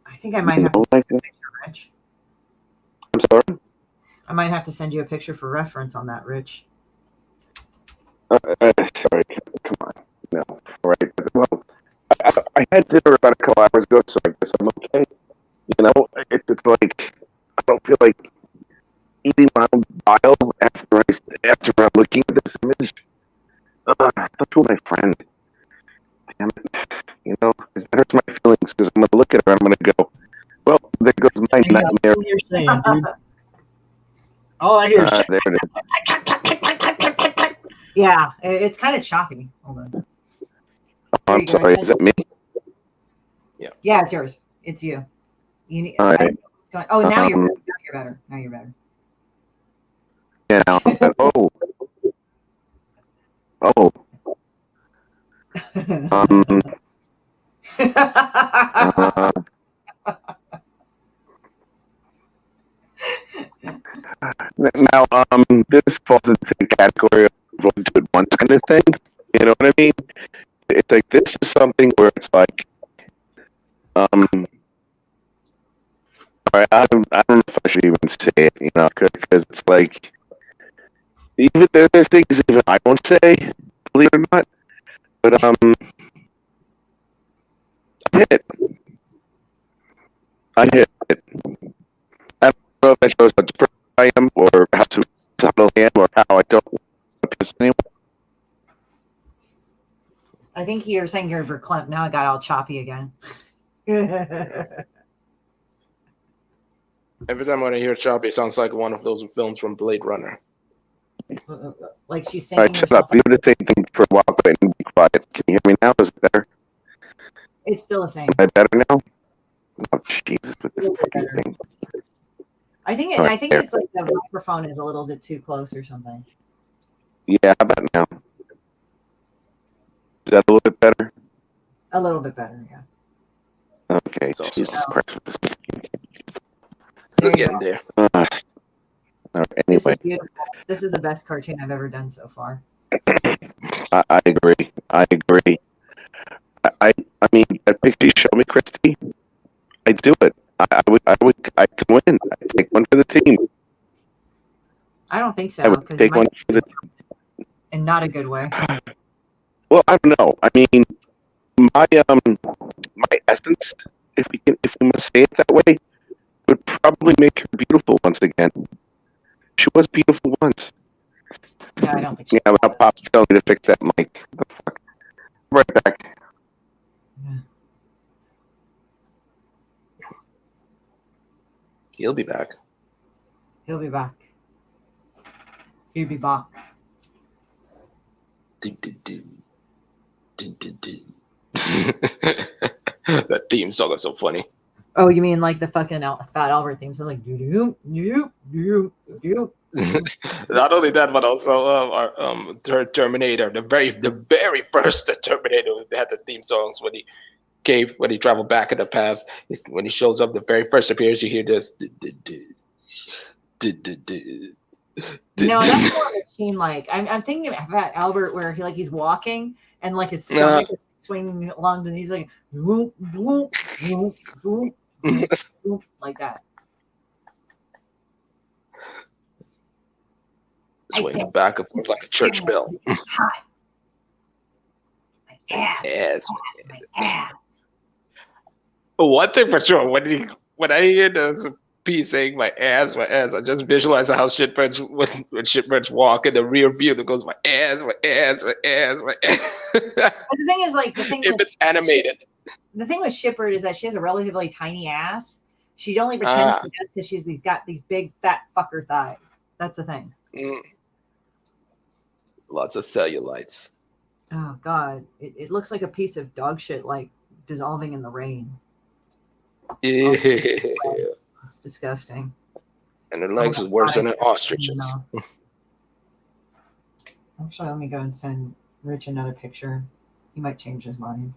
I think I might You have to know, send like you a that? picture, Rich. I'm sorry. I might have to send you a picture for reference on that, Rich. Sorry, come on. No, all right. Well, I had dinner about a couple hours ago, so I guess I'm okay. You know, it's like I don't feel like eating my own bile after I'm looking at this image. Don't fool my friend. Damn it. You know, it hurts my feelings because I'm gonna look at her and I'm gonna go, well, there goes my Hang on, nightmare. what you're saying, dude. All I hear is There it is. Yeah, it's kind of choppy. Hold on. Oh, There I'm you go. sorry. Is that me? Yeah, it's yours. It's you. You need. All I don't right. know what's going. Oh, now you're Um, better. Now you're better. Now you're better. Yeah. Oh. Uh, Now, this falls into the category of we'll do it once kind of thing. You know what I mean? It's like this is something where it's like, all right, I don't know if I should even say it, you know, because it's like, even there are things even I won't say, believe it or not, but I hit it. I hit it. I don't know if that shows how different I am, or how subtle I am, or how I don't piss anyone. I think you were saying you're verklempt. Now I got all choppy again. Every time when I hear choppy, it sounds like one of those films from Blade Runner. Like she's All right, sinking shut up. herself. Leave it the same thing for a while, but be quiet. Can you hear me now? Is it better? It's still the same. Am I better now? Oh, Jesus, with A this little bit fucking better. thing. I think All right, I think there. it's like the microphone is a little bit too close or something. Yeah, how about now? Is that a little bit better? A little bit better, yeah. Okay, So, Jesus Christ. With this. There you getting go. there. All right, This anyway, is beautiful. This is the best cartoon I've ever done so far. I agree. I agree. I mean, that picture you showed me, Christy, I do it. I can win. I take one for the team. I don't think I so would because it take one might for the in not a good way. Well, I don't know. I mean, my essence, if we must say it that way, would probably make her beautiful once again. She was beautiful once. No, I don't think she Yeah, but was. Pop's telling me to fix that mic. The fuck? Right back. He'll be back. He'll be back. He'll be back. That theme song is so funny. Oh, you mean like the fucking Fat Albert theme? So like do do do do. Not only that, but also our Terminator, the very first Terminator had the theme songs when he traveled back in the past. When he shows up, the very first appearance, you hear this. No, that's more machine like. I'm thinking of Fat Albert where he's walking and like his stomach is swinging along and he's like whoop, whoop, whoop, whoop, whoop, whoop, like that. Swinging back and forth like a church bell. Hot. My ass. Yes. My ass. One thing for sure, when I hear this P saying my ass, my ass. I just visualize how shitbirds when shitbirds walk in the rear view that goes my ass, my ass, my ass, my ass. But the thing is, like, If it's animated. the thing with Shipper is that she has a relatively tiny ass. She only pretends she does because she's got these big fat fucker thighs. That's the thing. Lots of cellulites. Oh God, it looks like a piece of dog shit, like dissolving in the rain. Yeah. It's disgusting. And her legs is worse than an ostrich's. No. Actually, let me go and send Rich another picture. He might change his mind.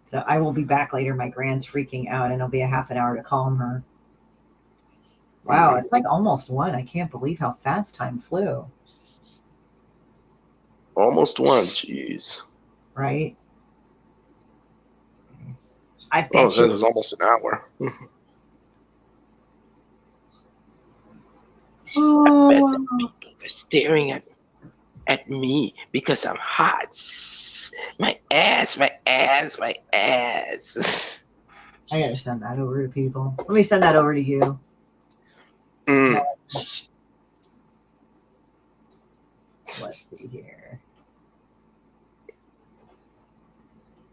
So I will be back later. My grand's freaking out, and it'll be a half an hour to calm her. Wow, it's like almost 1. I can't believe how fast time flew. Almost 1, jeez. Right? I bet So it was almost an hour. I bet the people were staring at me because I'm hot. My ass, my ass, my ass. I gotta send that over to people. Let me send that over to you. Let's see here.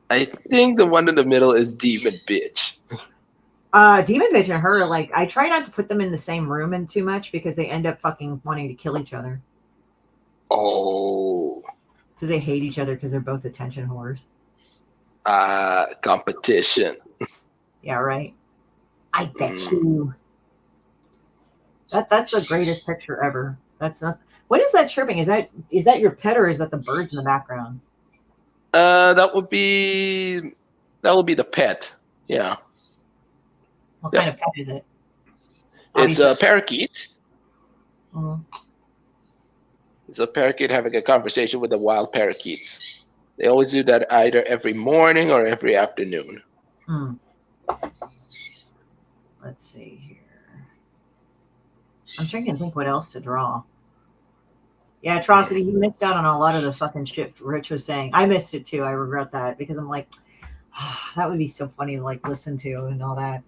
I think the one in the middle is Demon Bitch. Demon Bitch and her, like, I try not to put them in the same room in too much because they end up fucking wanting to kill each other. Oh. Because they hate each other because they're both attention whores. Competition. Yeah, right. I bet you. That's the greatest picture ever. That's not. What is that chirping? Is that your pet or is that the birds in the background? That would be the pet. Yeah. What kind of pet is it? It's a parakeet. Mhm. It's a parakeet having a conversation with the wild parakeets. They always do that either every morning or every afternoon. Let's see here. I'm trying to think what else to draw. Yeah, Atrocity, you missed out on a lot of the fucking shit Rich was saying. I missed it too. I regret that because I'm like, that would be so funny to like listen to and all that.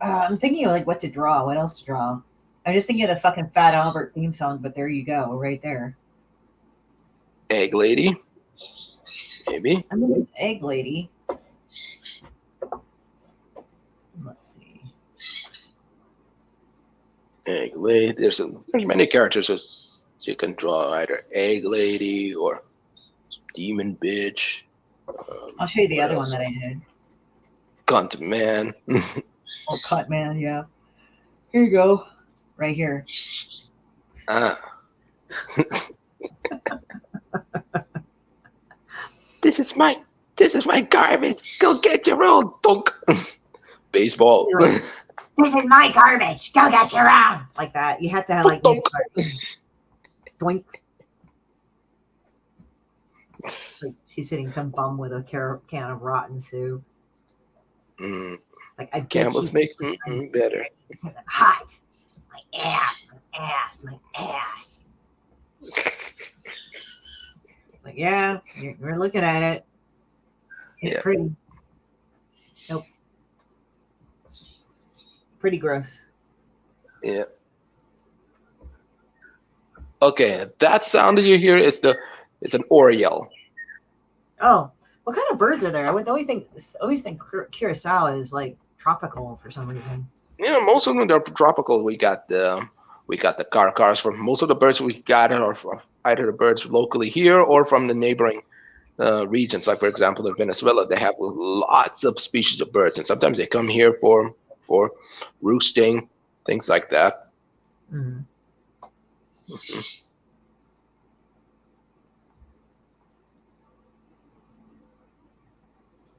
I'm thinking of like what to draw. What else to draw? I'm just thinking of the fucking Fat Albert theme song, but there you go, right there. Egg Lady. Maybe. I mean, Egg Lady. Let's see. Egg Lady. There's many characters you can draw, either Egg Lady or Demon Bitch. I'll show you the other one that I did. Cunt Man. Oh, Cut Man, yeah. Here you go. Right here. This is my garbage. Go get your own dunk. Baseball. This is my garbage. Go get your own. Like that. You have to have like doink. Like she's hitting some bum with a can of rotten soup. Like I Campbell's make better. Because I'm hot. My ass. Like, yeah, we're looking at it. It's pretty. Nope. Pretty gross. Yeah. Okay, that sound that you hear is an Oriole. Oh, what kind of birds are there? I would always think curacao is like tropical for some reason. Yeah, most of them are tropical. We got the carcars from most of the birds we got are from either the birds locally here or from the neighboring regions. Like for example, in Venezuela, they have lots of species of birds, and sometimes they come here for roosting, things like that. Mm-hmm. Mm-hmm.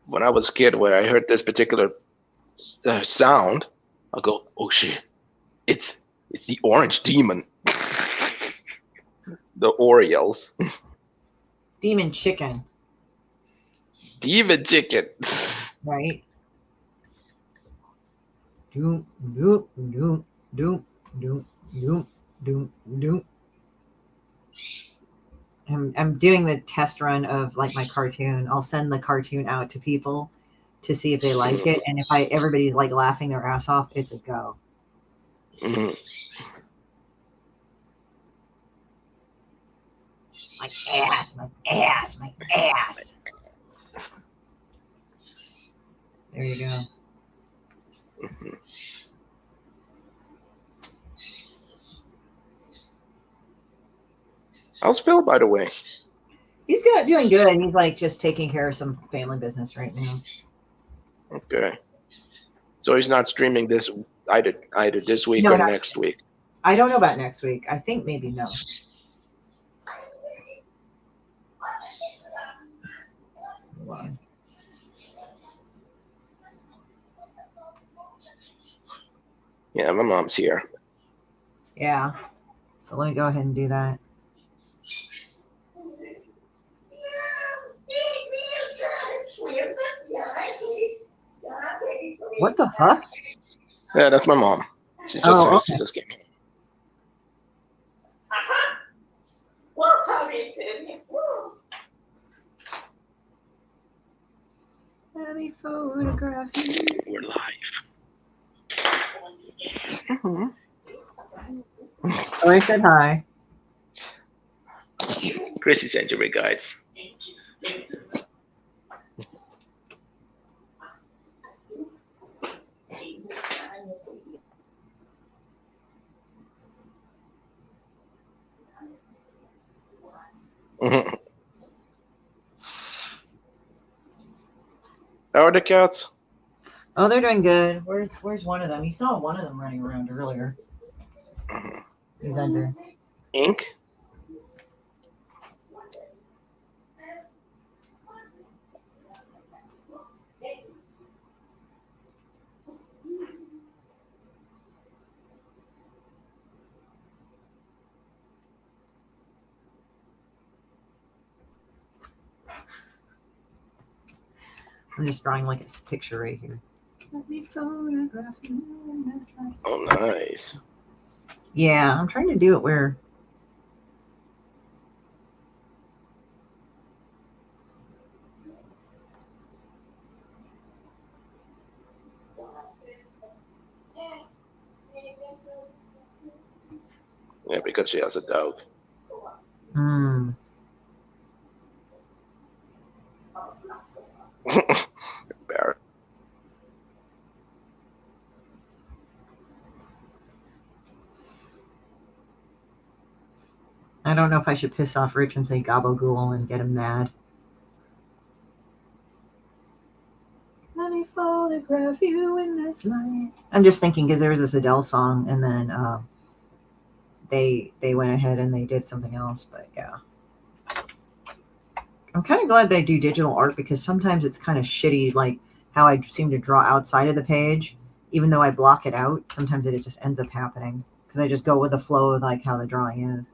When I was a kid, when I heard this particular sound, I go, "Oh shit! It's the orange demon." The Orioles. Demon chicken. Demon chicken. Right. Doom, doom, doom, doom, doom. doing the test run of like my cartoon. I'll send the cartoon out to people to see if they like it, and if everybody's like laughing their ass off, it's a go. Mhm. My ass, my ass, my ass. There you go. Mhm. How's Phil, by the way? He's doing good, and he's like just taking care of some family business right now. Okay. So he's not streaming this either this week No, or not next week. I don't know about next week. I think maybe no. Hold on. Yeah, my mom's here. Yeah. So let me go ahead and do that. What the fuck? Yeah, that's my mom. She just Oh, she okay. just came home. Well, Tommy, Tim. Let me photograph you. We're live. Mhm. Oh, I said hi. Chrissy sent your regards. Mhm. How are the cats? Oh, they're doing good. Where's one of them? You saw one of them running around earlier. Mhm. He's under. Ink? I'm just drawing like this picture right here. Let me photograph you in this light. Oh, nice. Yeah, I'm trying to do it where. Yeah, because she has a dog. Hmm. Barrett. I don't know if I should piss off Rich and say gabagool and get him mad. Let me photograph you in this light. I'm just thinking because there was this Adele song, and then they went ahead and they did something else. But yeah, I'm kind of glad they do digital art because sometimes it's kind of shitty, like how I seem to draw outside of the page, even though I block it out. Sometimes it just ends up happening because I just go with the flow of like how the drawing is.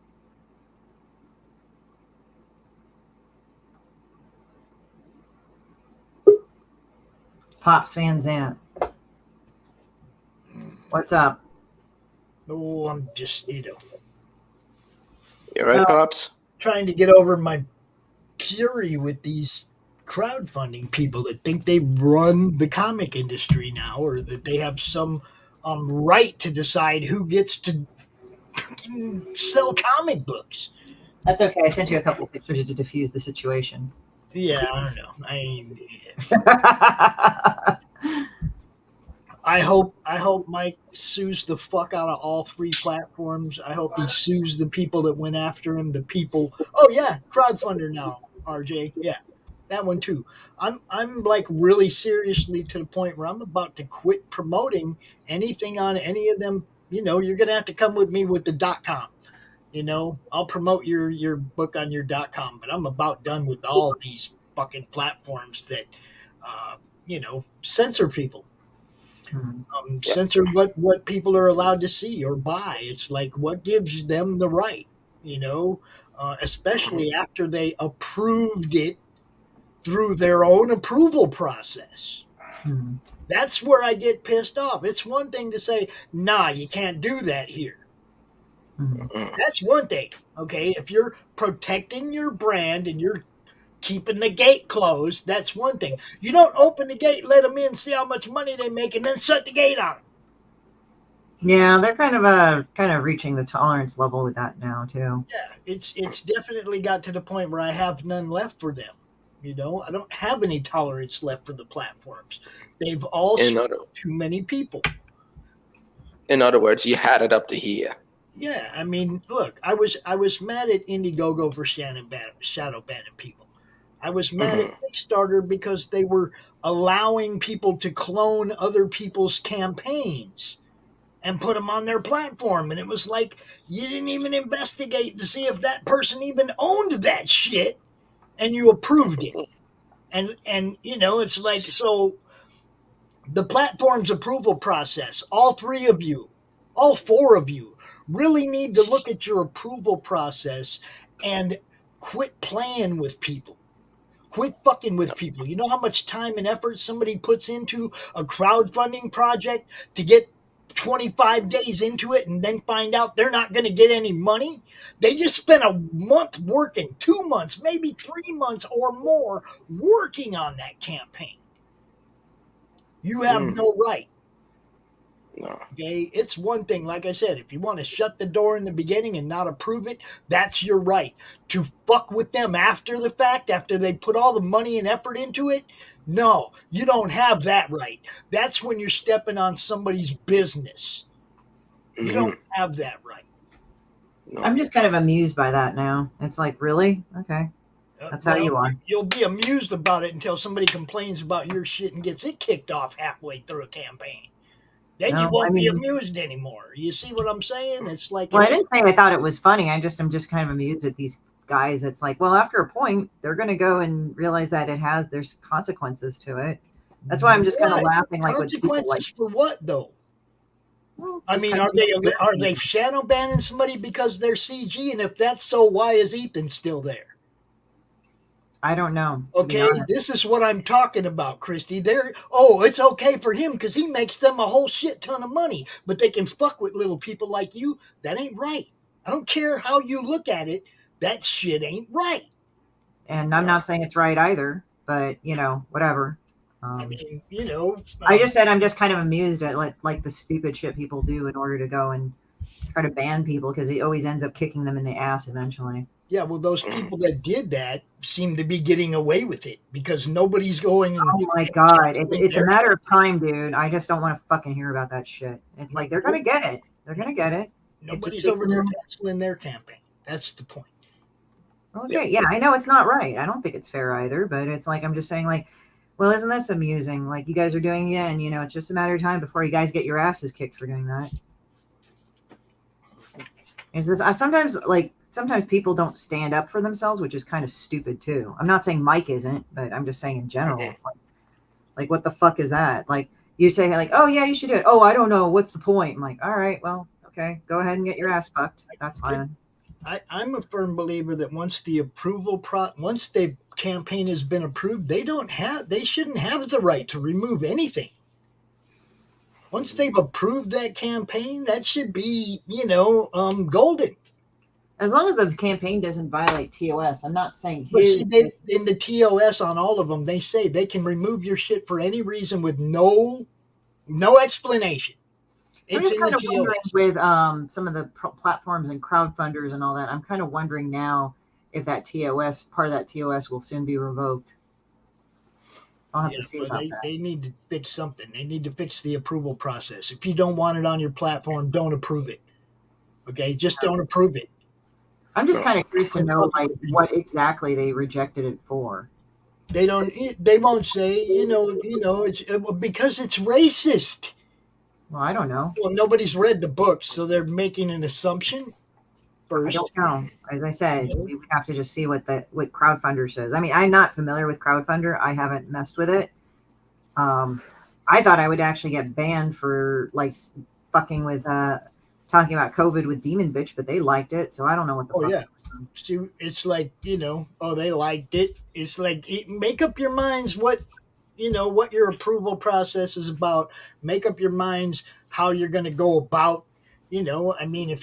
Pops Van Zant. What's up? Oh, I'm just, You right, Oh. Pops? trying to get over my fury with these crowdfunding people that think they run the comic industry now, or that they have some right to decide who gets to sell comic books. That's okay. I sent you a couple pictures to diffuse the situation. Yeah, I don't know. I hope Mike sues the fuck out of all three platforms. I hope he sues the people that went after him. The people. Oh yeah, crowdfunder now. RJ. Yeah, that one too. I'm like really seriously to the point where I'm about to quit promoting anything on any of them. You're gonna have to come with me with the .com. I'll promote your book on your .com, but I'm about done with all these fucking platforms that censor people. Yeah. Censor what people are allowed to see or buy. It's like what gives them the right, especially after they approved it through their own approval process. Hmm. That's where I get pissed off. It's one thing to say, nah, you can't do that here. That's one thing. Okay, if you're protecting your brand and you're keeping the gate closed, that's one thing. You don't open the gate, let them in, see how much money they make, and then shut the gate on 'em. Yeah, they're kind of reaching the tolerance level with that now too. Yeah, it's definitely got to the point where I have none left for them. I don't have any tolerance left for the platforms. They've all In screwed other, too many people. in other words, you had it up to here. Yeah, I mean, look, I was mad at Indiegogo for shadow banning people. I was mad at Kickstarter because they were allowing people to clone other people's campaigns and put them on their platform, and it was like you didn't even investigate to see if that person even owned that shit, and you approved it. And it's like, so the platform's approval process, all three of you, all four of you, really need to look at your approval process and quit playing with people. Quit fucking with people. You know how much time and effort somebody puts into a crowdfunding project to get 25 days into it and then find out they're not going to get any money? They just spent a month working, 2 months, maybe 3 months or more working on that campaign. You have no right. No. Okay, it's one thing, like I said, if you want to shut the door in the beginning and not approve it, that's your right. To fuck with them after the fact, after they put all the money and effort into it, no, you don't have that right. That's when you're stepping on somebody's business. You don't have that right. No. I'm just kind of amused by that now. It's like, really? Okay. That's how you are. You'll be amused about it until somebody complains about your shit and gets it kicked off halfway through a campaign. Then you won't be amused anymore. You see what I'm saying? It's like, well, I didn't say I thought it was funny. I'm just kind of amused at these guys. It's like, well, after a point, they're going to go and realize that there's consequences to it. That's why I'm just kind of laughing. Like, consequences for what though? Well, I mean, are they shadow banning somebody because they're CG? And if that's so, why is Ethan still there? I don't know. Okay, this is what I'm talking about, Christy. It's okay for him because he makes them a whole shit ton of money, but they can fuck with little people like you. That ain't right. I don't care how you look at it. That shit ain't right. And I'm not saying it's right either, but whatever. I mean, I just said I'm just kind of amused at like the stupid shit people do in order to go and try to ban people because it always ends up kicking them in the ass eventually. Yeah, well, those people that did that seem to be getting away with it because nobody's going. Oh my god, it's a matter of time, dude. I just don't want to fucking hear about that shit. It's like they're gonna get it. They're gonna get it. Nobody's over there canceling their campaign. That's the point. Okay, yeah, I know it's not right. I don't think it's fair either, but it's like I'm just saying, like, well, isn't this amusing? Like you guys are doing it, and it's just a matter of time before you guys get your asses kicked for doing that. It's just sometimes people don't stand up for themselves, which is kind of stupid too. I'm not saying Mike isn't, but I'm just saying in general. Like what the fuck is that? Like you say like, oh yeah, you should do it. Oh, I don't know. What's the point? I'm like, all right, well, okay, go ahead and get your ass fucked. That's fine. I'm a firm believer that once the campaign has been approved, they shouldn't have the right to remove anything. Once they've approved that campaign, that should be, golden. As long as the campaign doesn't violate TOS, I'm not saying in the TOS on all of them, they say they can remove your shit for any reason with no explanation. I'm just kind of wondering with some of the platforms and crowdfunders and all that. I'm kind of wondering now if that part of that TOS will soon be revoked. I'll have to see about that. They need to fix something. They need to fix the approval process. If you don't want it on your platform, don't approve it. Okay, just don't approve it. I'm just kind of curious to know like what exactly they rejected it for. They won't say, it's because it's racist. Well, I don't know. Well, nobody's read the book, so they're making an assumption first. I don't know. As I said, we would have to just see what Crowdfunder says. I mean, I'm not familiar with Crowdfunder. I haven't messed with it. I thought I would actually get banned for like fucking with talking about COVID with Demon Bitch, but they liked it, so I don't know what the fuck. Yeah. See, it's like, they liked it. It's like, make up your minds what your approval process is about. Make up your minds how you're going to go about You know, I mean,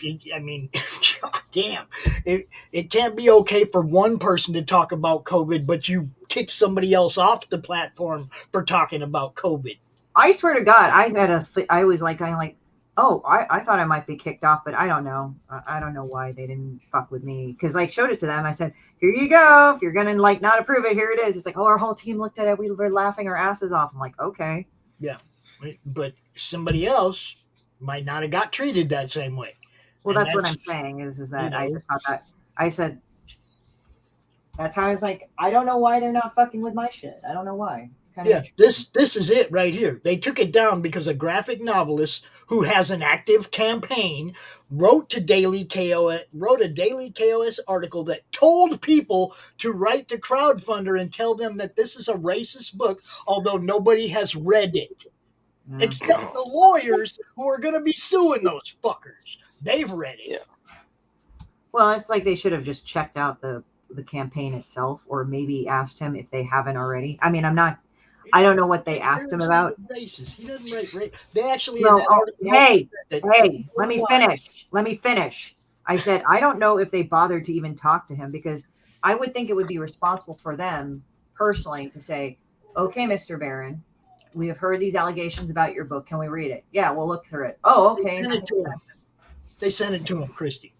God damn, it can't be okay for one person to talk about COVID, but you kick somebody else off the platform for talking about COVID. I swear to God, I was like, kind of like, oh, I thought I might be kicked off, but I don't know. I don't know why they didn't fuck with me. Because I showed it to them. I said, here you go. If you're going to like not approve it, here it is. It's like, oh, our whole team looked at it. We were laughing our asses off. I'm like, okay. Yeah. But somebody else might not have got treated that same way. Well, And that's what I'm saying is that you know, I just thought that I said, that's how I was like, I don't know why they're not fucking with my shit. I don't know why. It's kind of this is it right here. They took it down because a graphic novelist who has an active campaign wrote a Daily KOS article that told people to write to crowdfunder and tell them that this is a racist book, although nobody has read it. Yeah. Except the lawyers who are going to be suing those fuckers. They've read it. Yeah. Well, it's like they should have just checked out the campaign itself, or maybe asked him if they haven't already. I mean, I don't know what they asked him about. Racist. He doesn't write. They actually. No, in that article hey, that, let me finish. Let me finish. I said, I don't know if they bothered to even talk to him, because I would think it would be responsible for them personally to say, okay, Mr. Barron, we have heard these allegations about your book. Can we read it? Yeah, we'll look through it. Oh, okay. They sent it to him, Christie.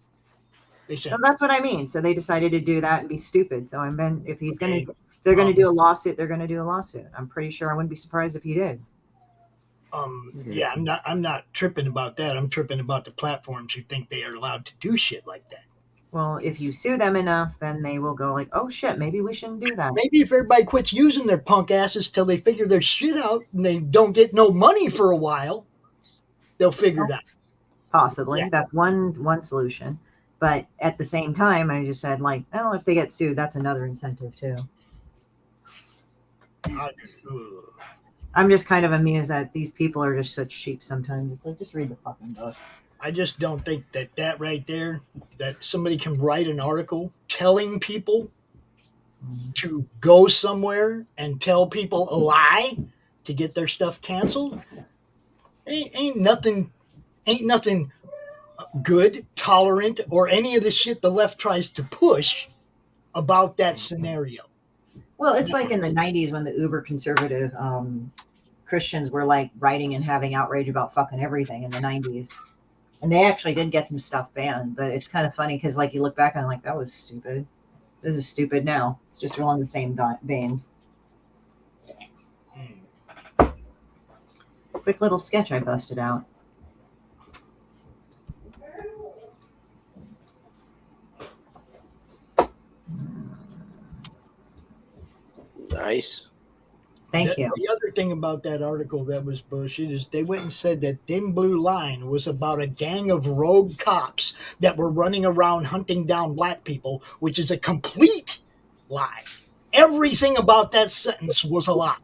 So that's what I mean. So they decided to do that and be stupid. So if he's going to, they're going to do a lawsuit. They're going to do a lawsuit. I'm pretty sure. I wouldn't be surprised if he did. Yeah, I'm not tripping about that. I'm tripping about the platforms who think they are allowed to do shit like that. Well, if you sue them enough, then they will go like, oh shit, maybe we shouldn't do that. Maybe if everybody quits using their punk asses till they figure their shit out and they don't get no money for a while, they'll figure it out. Possibly. Yeah. That's one solution. But at the same time, I just said, like, well, if they get sued, that's another incentive too. I'm just kind of amused that these people are just such sheep sometimes. It's like, just read the fucking book. I just don't think that right there, that somebody can write an article telling people to go somewhere and tell people a lie to get their stuff canceled. Ain't nothing good, tolerant, or any of the shit the left tries to push about that scenario. Well, it's like in the 90s when the uber conservative Christians were like writing and having outrage about fucking everything in the 90s. And they actually did get some stuff banned, but it's kind of funny because like you look back on like, that was stupid. This is stupid now. It's just along the same veins. Quick little sketch I busted out. Nice. Thank you. The other thing about that article that was bullshit is they went and said that Thin Blue Line was about a gang of rogue cops that were running around hunting down black people, which is a complete lie. Everything about that sentence was a lie.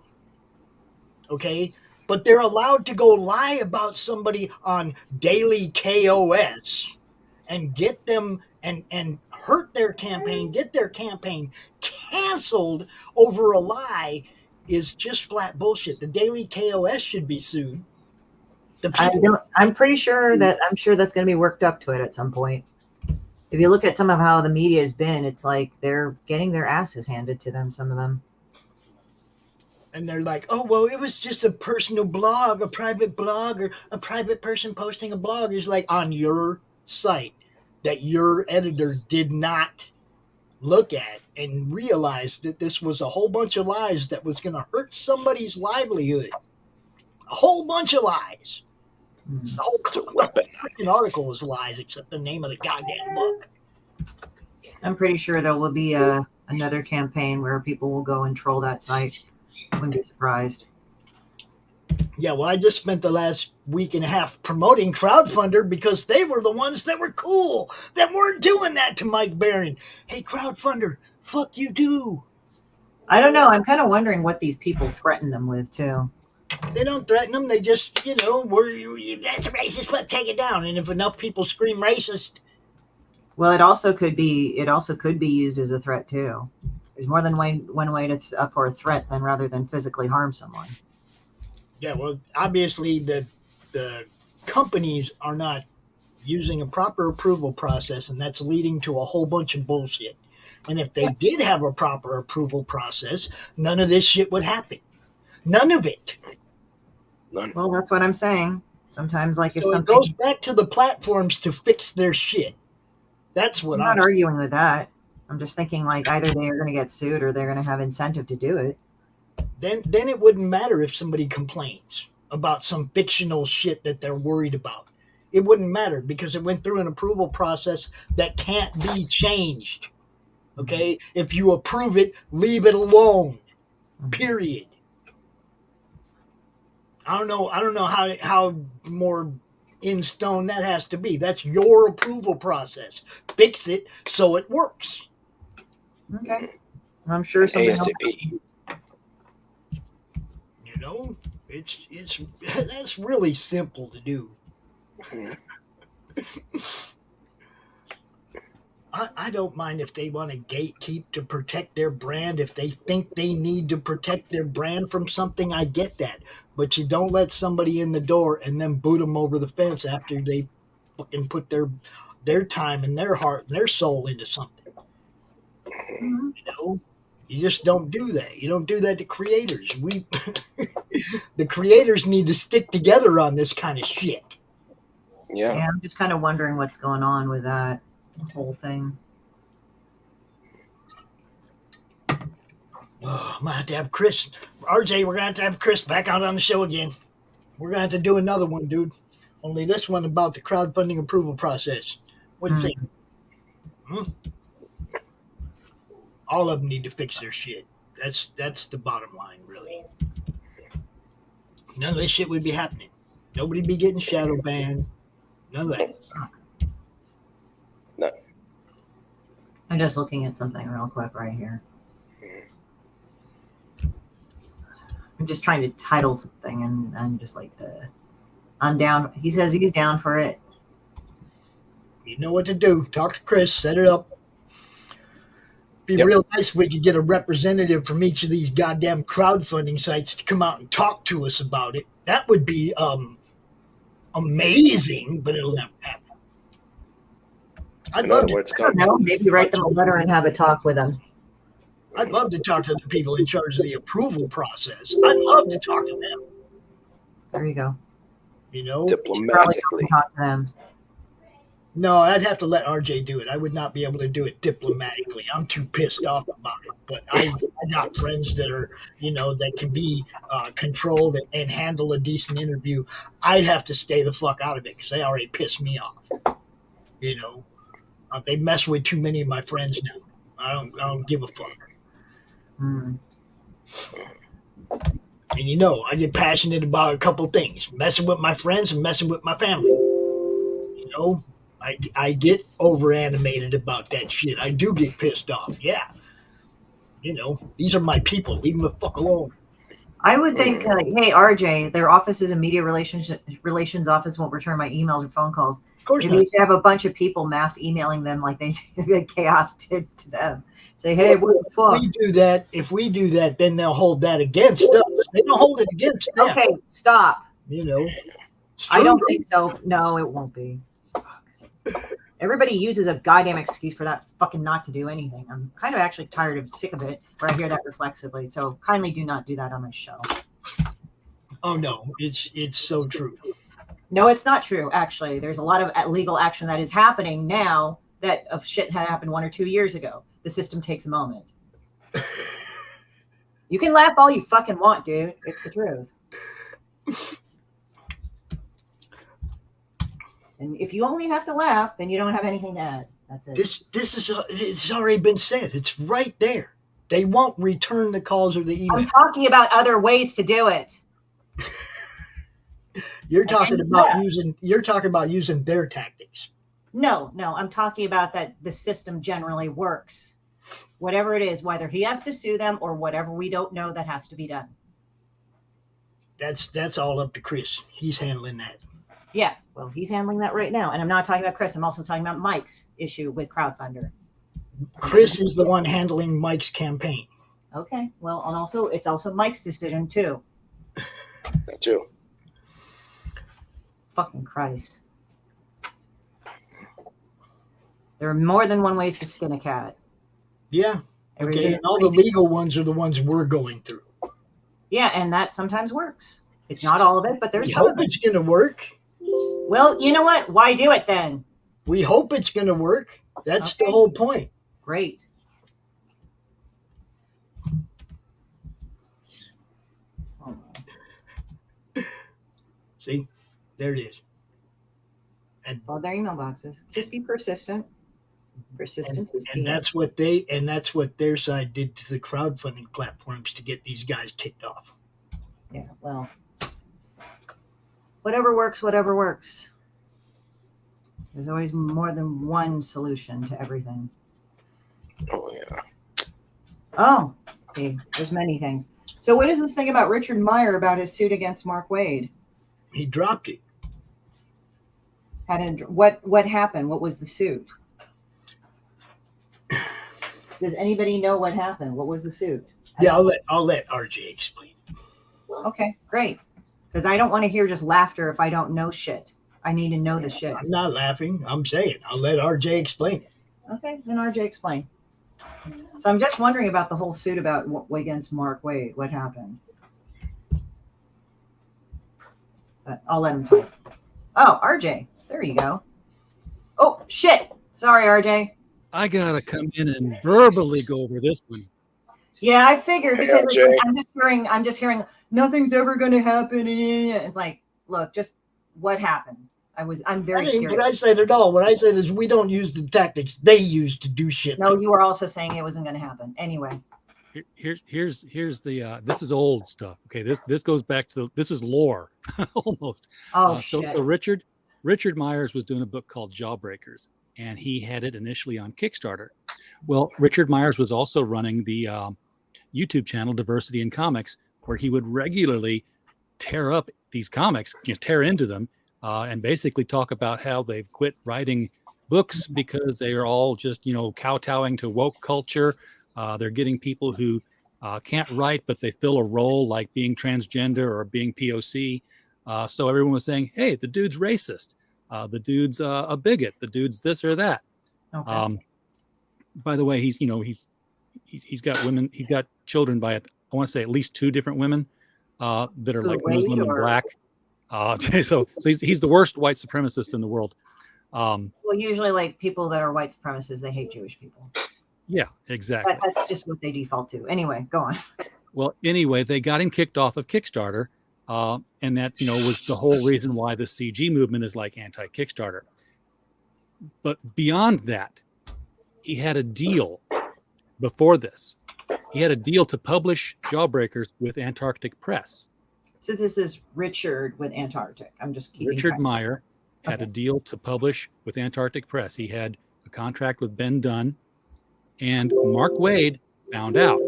Okay? But they're allowed to go lie about somebody on Daily KOS and get them and hurt their campaign, get their campaign canceled over a lie is just flat bullshit. The Daily KOS should be sued. I'm pretty sure that's going to be worked up to it at some point. If you look at some of how the media has been, it's like they're getting their asses handed to them, some of them. And they're like, oh, well, it was just a personal blog, a private blog, or a private person posting a blog. It's like on your site that your editor did not look at and realize that this was a whole bunch of lies that was going to hurt somebody's livelihood. A whole bunch of lies. The whole freaking article was lies except the name of the goddamn book. I'm pretty sure there will be another campaign where people will go and troll that site. Wouldn't be surprised. Yeah, well, I just spent the last week and a half promoting Crowdfunder because they were the ones that were cool, that weren't doing that to Mike Barron. Hey, Crowdfunder, fuck you too. I don't know. I'm kind of wondering what these people threaten them with, too. They don't threaten them. They just, that's a racist, but take it down. And if enough people scream racist. Well, it also could be used as a threat, too. There's more than one way to for a threat rather than physically harm someone. Yeah, well, obviously the companies are not using a proper approval process, and that's leading to a whole bunch of bullshit. And if they did have a proper approval process, none of this shit would happen. None of it. None. Well, that's what I'm saying. Sometimes, like, if So it something, goes back to the platforms to fix their shit. That's what I'm not arguing with that. I'm just thinking, like, either they're going to get sued or they're going to have incentive to do it. Then it wouldn't matter if somebody complains about some fictional shit that they're worried about. It wouldn't matter because it went through an approval process that can't be changed. Okay? If you approve it, leave it alone. Period. I don't know how more in stone that has to be. That's your approval process. Fix it so it works. Okay. I'm sure something else. ASAP. You know, it's that's really simple to do. Mhm. I don't mind if they want to gatekeep to protect their brand. If they think they need to protect their brand from something, I get that. But you don't let somebody in the door and then boot them over the fence after they fucking put their time and their heart and their soul into something. Mhm. You know, you just don't do that. You don't do that to creators. The creators need to stick together on this kind of shit. Yeah. Yeah, I'm just kind of wondering what's going on with that whole thing. Oh, I'm gonna have to have Chris, RJ. We're gonna have Chris back out on the show again. We're gonna have to do another one, dude. Only this one about the crowdfunding approval process. What do you think? All of them need to fix their shit. That's the bottom line, really. None of this shit would be happening. Nobody'd be getting shadow banned. None of that. No. I'm just looking at something real quick right here. I'm just trying to title something, and I'm just like, I'm down. He says he's down for it. You know what to do. Talk to Chris. Set it up. Be Yep. real nice if we could get a representative from each of these goddamn crowdfunding sites to come out and talk to us about it. That would be amazing, but it'll never happen. I'd In love other to. words, I don't know. Maybe write them a letter and have a talk with them. I'd love to talk to the people in charge of the approval process. I'd love to talk to them. There you go. You know, Probably diplomatically. talk to them. no, I'd have to let RJ do it. I would not be able to do it diplomatically. I'm too pissed off about it. But I got friends that are, that can be controlled and handle a decent interview. I'd have to stay the fuck out of it because they already pissed me off. They mess with too many of my friends now. I don't give a fuck. Hmm. And I get passionate about a couple things: messing with my friends and messing with my family. I get over animated about that shit. I do get pissed off. Yeah. These are my people. Leave them the fuck alone. I would think, hey, RJ, their office is a media relations office, won't return my emails or phone calls. Of course Maybe not. you should have a bunch of people mass emailing them like the chaos did to them. Say, hey, what the fuck? If we do that, then they'll hold that against us. They don't hold it against them. Okay, stop. It's I true. don't think so. No, it won't be. Fuck. Everybody uses a goddamn excuse for that fucking not to do anything. I'm kind of actually sick of it, where I hear that reflexively. So kindly do not do that on my show. Oh no, it's so true. No, it's not true. Actually, there's a lot of legal action that is happening now that of shit had happened 1 or 2 years ago. The system takes a moment. You can laugh all you fucking want, dude. It's the truth. And if you only have to laugh, then you don't have anything to add. That's it. It's already been said. It's right there. They won't return the calls or the emails. I'm talking about other ways to do it. You're talking about using their tactics. No, I'm talking about that the system generally works. Whatever it is, whether he has to sue them or whatever we don't know that has to be done. That's all up to Chris. He's handling that. Yeah, well, he's handling that right now. And I'm not talking about Chris. I'm also talking about Mike's issue with Crowdfunder. Chris is the one handling Mike's campaign. Okay, well, and it's also Mike's decision, too. That too. Fucking Christ. There are more than one ways to skin a cat. Yeah. Okay. Everything- And all the legal ones are the ones we're going through. Yeah, and that sometimes works. It's not all of it, but We there's some hope of it. it's going to work. Well, you know what? Why do it then? We hope it's going to work. That's Okay. the whole point. Great. See, there it is. All their email boxes. Just be persistent. Persistence is key. And that's what their side did to the crowdfunding platforms to get these guys kicked off. Yeah, well, whatever works, whatever works. There's always more than one solution to everything. Oh yeah. Oh, see, there's many things. So what is this thing about Richard Meyer about his suit against Mark Wade? He dropped it. What happened? What was the suit? Does anybody know what happened? What was the suit? Yeah, I'll let RJ explain. Okay, great. Because I don't want to hear just laughter if I don't know shit. I need to know the shit. I'm not laughing. I'm saying I'll let RJ explain it. Okay, then RJ explain. So I'm just wondering about the whole suit about against Mark Wade. What happened? But I'll let him talk. Oh, RJ. There you go. Oh, shit. Sorry, RJ. I gotta come in and verbally go over this one. Yeah, I figured Hey, because RJ. I'm just hearing nothing's ever going to happen. It's like, look, just what happened. I'm very I mean, curious. what I said at all. What I said is we don't use the tactics they use to do shit. No, you were also saying it wasn't going to happen. Anyway. Here's the this is old stuff. Okay, this goes back to this is lore almost. Oh, so shit. so Richard Myers was doing a book called Jawbreakers, and he had it initially on Kickstarter. Well, Richard Myers was also running the YouTube channel Diversity in Comics, where he would regularly tear up these comics, tear into them, and basically talk about how they've quit writing books because they are all just kowtowing to woke culture. They're getting people who can't write, but they fill a role like being transgender or being POC. So everyone was saying, "Hey, the dude's racist. The dude's a bigot. The dude's this or that." Okay. By the way, he's got women. He's got children by I want to say at least 2 different women that are like Muslim and black. So he's the worst white supremacist in the world. Well, usually, like people that are white supremacists, they hate Jewish people. Yeah, exactly. But that's just what they default to. Anyway, go on. Well, anyway, they got him kicked off of Kickstarter, and that was the whole reason why the CG movement is like anti-Kickstarter. But beyond that, he had a deal before this. He had a deal to publish Jawbreakers with Antarctic Press. So this is Richard with Antarctic. I'm just keeping Richard track. Meyer had a deal to publish with Antarctic Press. He had a contract with Ben Dunn, and Mark Wade found out.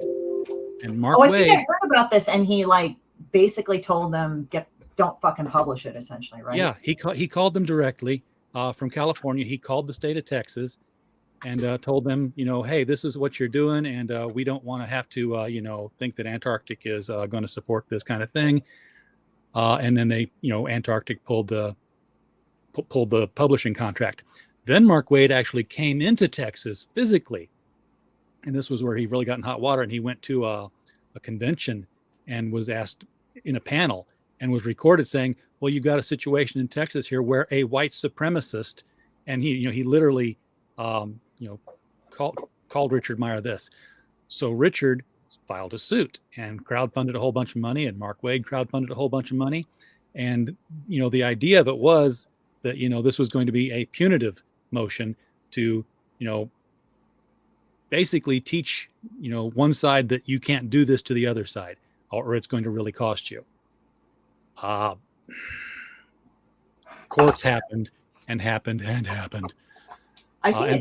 And Mark I Wade, think I heard about this, and he basically told them, don't fucking publish it, essentially, right? yeah, he called them directly from California. He called the state of Texas and told them, hey, this is what you're doing, and we don't want to have to, think that Antarctic is going to support this kind of thing. And then they, Antarctic pulled the publishing contract. Then Mark Wade actually came into Texas physically, and this was where he really got in hot water. And he went to a convention and was asked in a panel and was recorded saying, "Well, you've got a situation in Texas here where a white supremacist," and he literally, called Richard Meyer this. So Richard filed a suit and crowdfunded a whole bunch of money, and Mark Wade crowdfunded a whole bunch of money. And, the idea of it was that, this was going to be a punitive motion to, basically teach, one side that you can't do this to the other side, or it's going to really cost you. Courts happened. And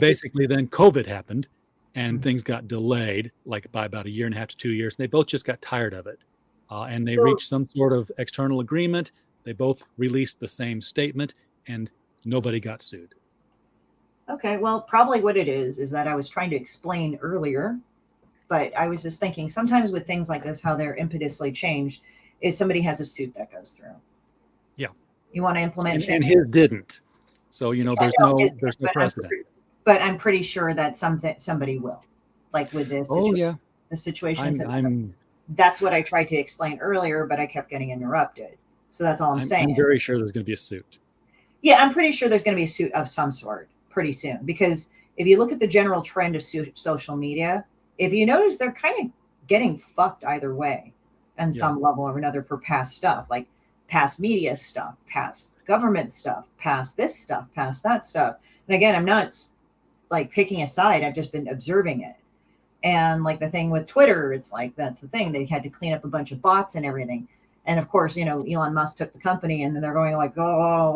basically then COVID happened, and things got delayed by about 1.5 years to 2 years. And they both just got tired of it. And they reached some sort of external agreement. They both released the same statement, and nobody got sued. Okay, well, probably what it is that I was trying to explain earlier, but I was just thinking sometimes with things like this, how they're impetusly changed is somebody has a suit that goes through. Yeah. You want to implement and his didn't. So, there's no but precedent. but I'm pretty sure that somebody will, like with this Oh yeah, the situations. I'm That's what I tried to explain earlier, but I kept getting interrupted. So that's all I'm saying. I'm very sure there's going to be a suit. Yeah, I'm pretty sure there's going to be a suit of some sort pretty soon, because if you look at the general trend of social media, if you notice, they're kind of getting fucked either way on some level or another for past stuff, like past media stuff, past government stuff, past this stuff, past that stuff. And again, I'm not like picking a side. I've just been observing it. And like the thing with Twitter, it's like, that's the thing. They had to clean up a bunch of bots and everything. And of course, you know, Elon Musk took the company, and then they're going like, oh,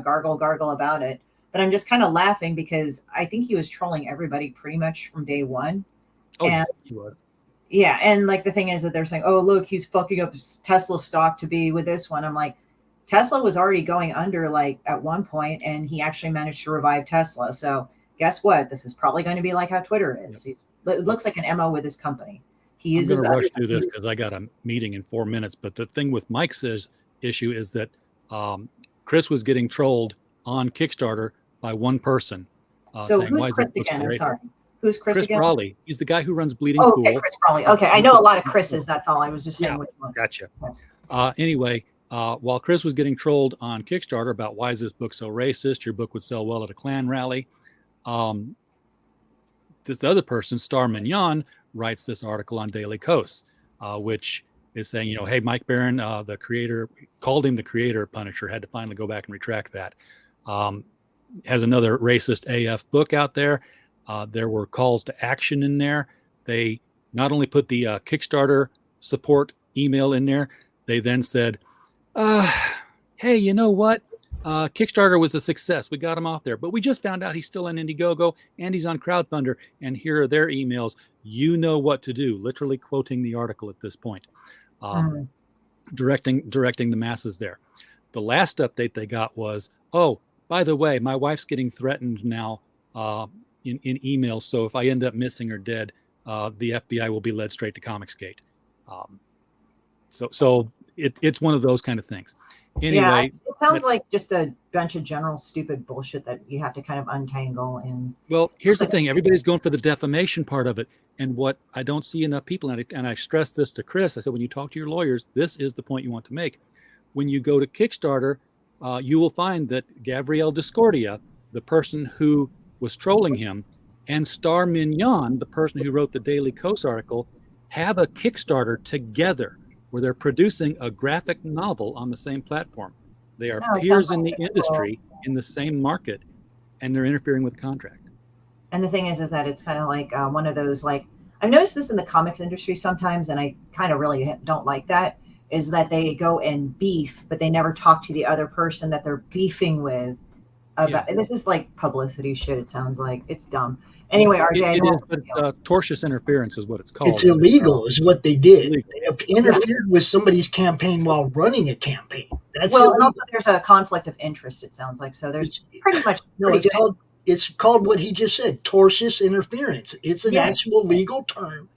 gargle about it. But I'm just kind of laughing because I think he was trolling everybody pretty much from day one. Oh, and, he was. Yeah. And like the thing is that they're saying, oh, look, he's fucking up Tesla stock to be with this one. I'm like, Tesla was already going under like at one point, and he actually managed to revive Tesla. So guess what? This is probably going to be like how Twitter is. It looks like an MO with his company. He uses I'm going to rush through this because I got a meeting in 4 minutes. But the thing with Mike's issue is that Chris was getting trolled on Kickstarter by one person. So saying, who's Chris again? I'm sorry. Who's Chris again? Brawley. He's the guy who runs Bleeding Fool. Okay, Chris Brawley. Okay, I know a lot of Chris's. That's all. I was just saying. Yeah, which one. Gotcha. Anyway, while Chris was getting trolled on Kickstarter about why is this book so racist, your book would sell well at a Klan rally, this other person, Star Mignon, writes this article on Daily Kos, which is saying, you know, hey, Mike Barron, the creator, called him the creator Punisher, had to finally go back and retract that. Has another racist AF book out there. There were calls to action in there. They not only put the Kickstarter support email in there, they then said, hey, you know what? Kickstarter was a success. We got him off there, but we just found out he's still on Indiegogo and he's on Crowdfunder. And here are their emails. You know what to do. Literally quoting the article at this point, directing the masses there. The last update they got was, oh, by the way, my wife's getting threatened now in emails. So if I end up missing or dead, the FBI will be led straight to Comicsgate. So it's one of those kind of things. Anyway, yeah, it sounds like just a bunch of general stupid bullshit that you have to kind of untangle. And well, here's the thing: everybody's going for the defamation part of it, and what I don't see enough people, and I stressed this to Chris. I said, when you talk to your lawyers, this is the point you want to make. When you go to Kickstarter, you will find that Gabrielle Discordia, the person who was trolling him, and Star Mignon, the person who wrote the Daily Kos article, have a Kickstarter together, where they're producing a graphic novel on the same platform. They are peers in the industry in the same market, and they're interfering with the contract. And the thing is that it's kind of like one of those, like, I've noticed this in the comics industry sometimes, and I kind of really don't like that, is that they go and beef, but they never talk to the other person that they're beefing with. About This is like publicity shit, it sounds like. It's dumb. Anyway, RJ. It is, but tortious interference is what it's called. It's illegal, is what they did. They interfered with somebody's campaign while running a campaign. That's well, illegal. and also there's a conflict of interest, it sounds like. So there's pretty much. It's called what he just said, tortious interference. It's an actual legal term.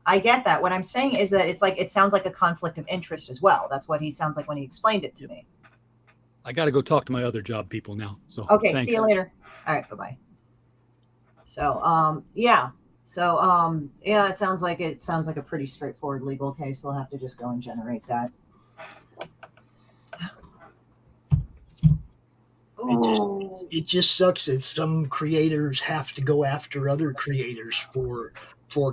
I get that. What I'm saying is that it's like, it sounds like a conflict of interest as well. That's what he sounds like when he explained it to me. I got to go talk to my other job people now. So okay, thanks. See you later. All right, bye-bye. So yeah. So yeah, it sounds like a pretty straightforward legal case. They'll have to just go and generate that. It just sucks that some creators have to go after other creators for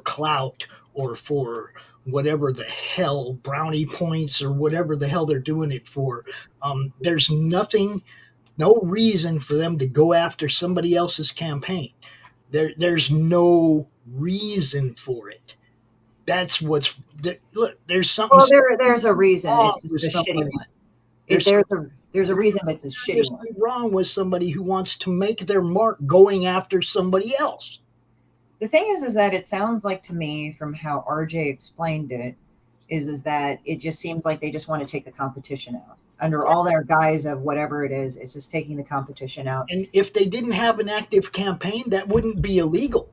clout or for whatever the hell, brownie points or whatever the hell they're doing it for. There's no reason for them to go after somebody else's campaign. There's no reason for it. That's what's look. There's something. Well, there's a reason. It's just a shitty one. There's a reason it's a shitty one. There's wrong with somebody who wants to make their mark going after somebody else. The thing is that it sounds like to me, from how RJ explained it, is that it just seems like they just want to take the competition out. Under all their guise of whatever it is, it's just taking the competition out. And if they didn't have an active campaign, that wouldn't be illegal.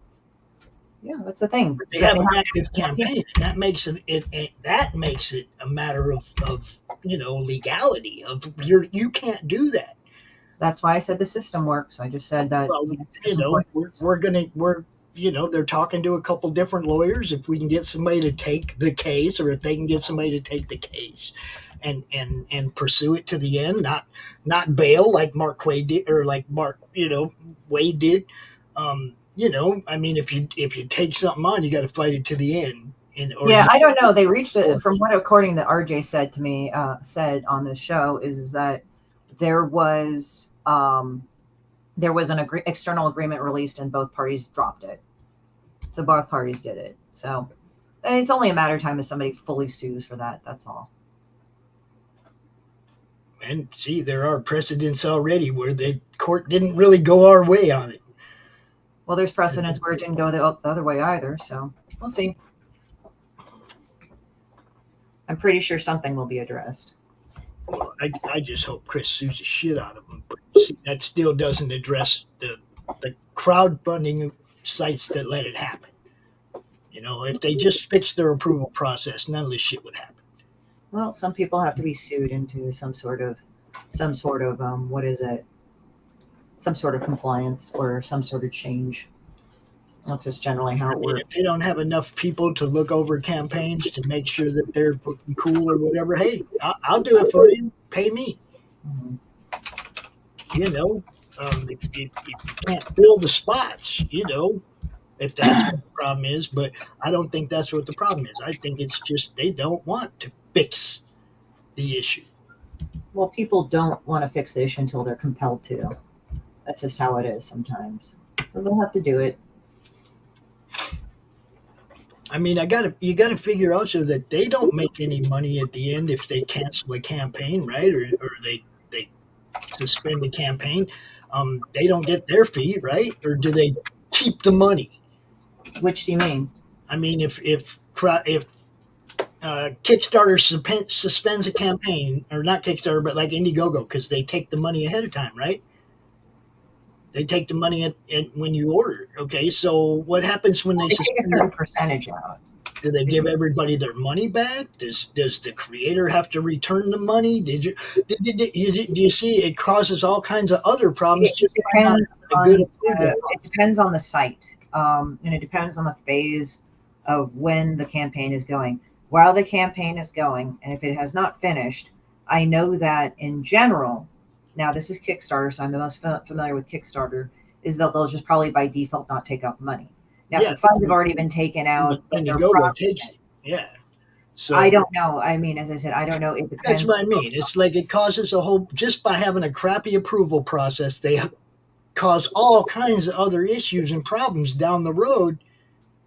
Yeah, that's the thing. They have an active campaign. That makes it a matter of legality. You can't do that. That's why I said the system works. I just said that. Well, the you system know, works. we're they're talking to a couple different lawyers. If we can get somebody to take the case, or if they can get somebody to take the case and pursue it to the end, not bail like Mark Quaid did, or like Mark, Wade did. I mean, if you take something on, you got to fight it to the end. Yeah, I don't know. They reached it from what, according to RJ said to me, said on this show, is that there was an external agreement released and both parties dropped it. So both parties did it. So it's only a matter of time if somebody fully sues for that. That's all. And see, there are precedents already where the court didn't really go our way on it. Well, there's precedents where it didn't go the other way either. So we'll see. I'm pretty sure something will be addressed. Well, I just hope Chris sues the shit out of them. But see, that still doesn't address the crowdfunding sites that let it happen. If they just fix their approval process, none of this shit would happen. Well, some people have to be sued into some sort of what is it? Some sort of compliance or some sort of change. That's just generally how it works. If they don't have enough people to look over campaigns to make sure that they're cool or whatever, hey, I'll do it for you. Pay me. Mm-hmm. If you can't fill the spots, if that's what the problem is. But I don't think that's what the problem is. I think it's just they don't want to fix the issue. Well, people don't want to fix the issue until they're compelled to. That's just how it is sometimes. So they'll have to do it. I mean, you gotta figure also that they don't make any money at the end if they cancel a campaign, right? Or they suspend the campaign. They don't get their fee, right? Or do they keep the money? Which do you mean? I mean, if Kickstarter suspends a campaign, or not Kickstarter, but like Indiegogo, because they take the money ahead of time, right? They take the money at when you order. Okay, so what happens when they take a certain percentage out? Do they give everybody their money back? Does the creator have to return the money? Do you see? It causes all kinds of other problems. It depends on the site, and it depends on the phase of when the campaign is going. While the campaign is going, and if it has not finished, I know that in general. Now, this is Kickstarter, so I'm the most familiar with Kickstarter, is that they'll just probably by default not take out the money. Now, if the funds have already been taken out, takes it. Yeah. So I don't know. I mean, as I said, I don't know. It depends. That's what I mean. It's like it causes a whole, just by having a crappy approval process, they cause all kinds of other issues and problems down the road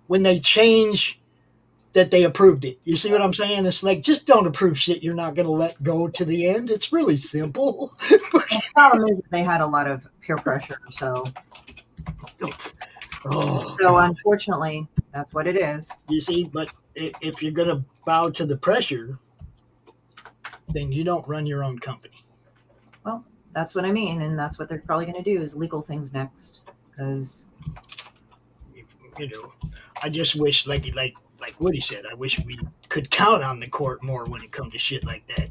when they change that they approved it. You see what I'm saying? It's like, just don't approve shit you're not going to let go to the end. It's really simple. The problem is they had a lot of peer pressure, so unfortunately, that's what it is. You see, but if you're going to bow to the pressure, then you don't run your own company. Well, that's what I mean, and that's what they're probably going to do is legal things next, because I just wish, like Woody said, I wish we could count on the court more when it comes to shit like that,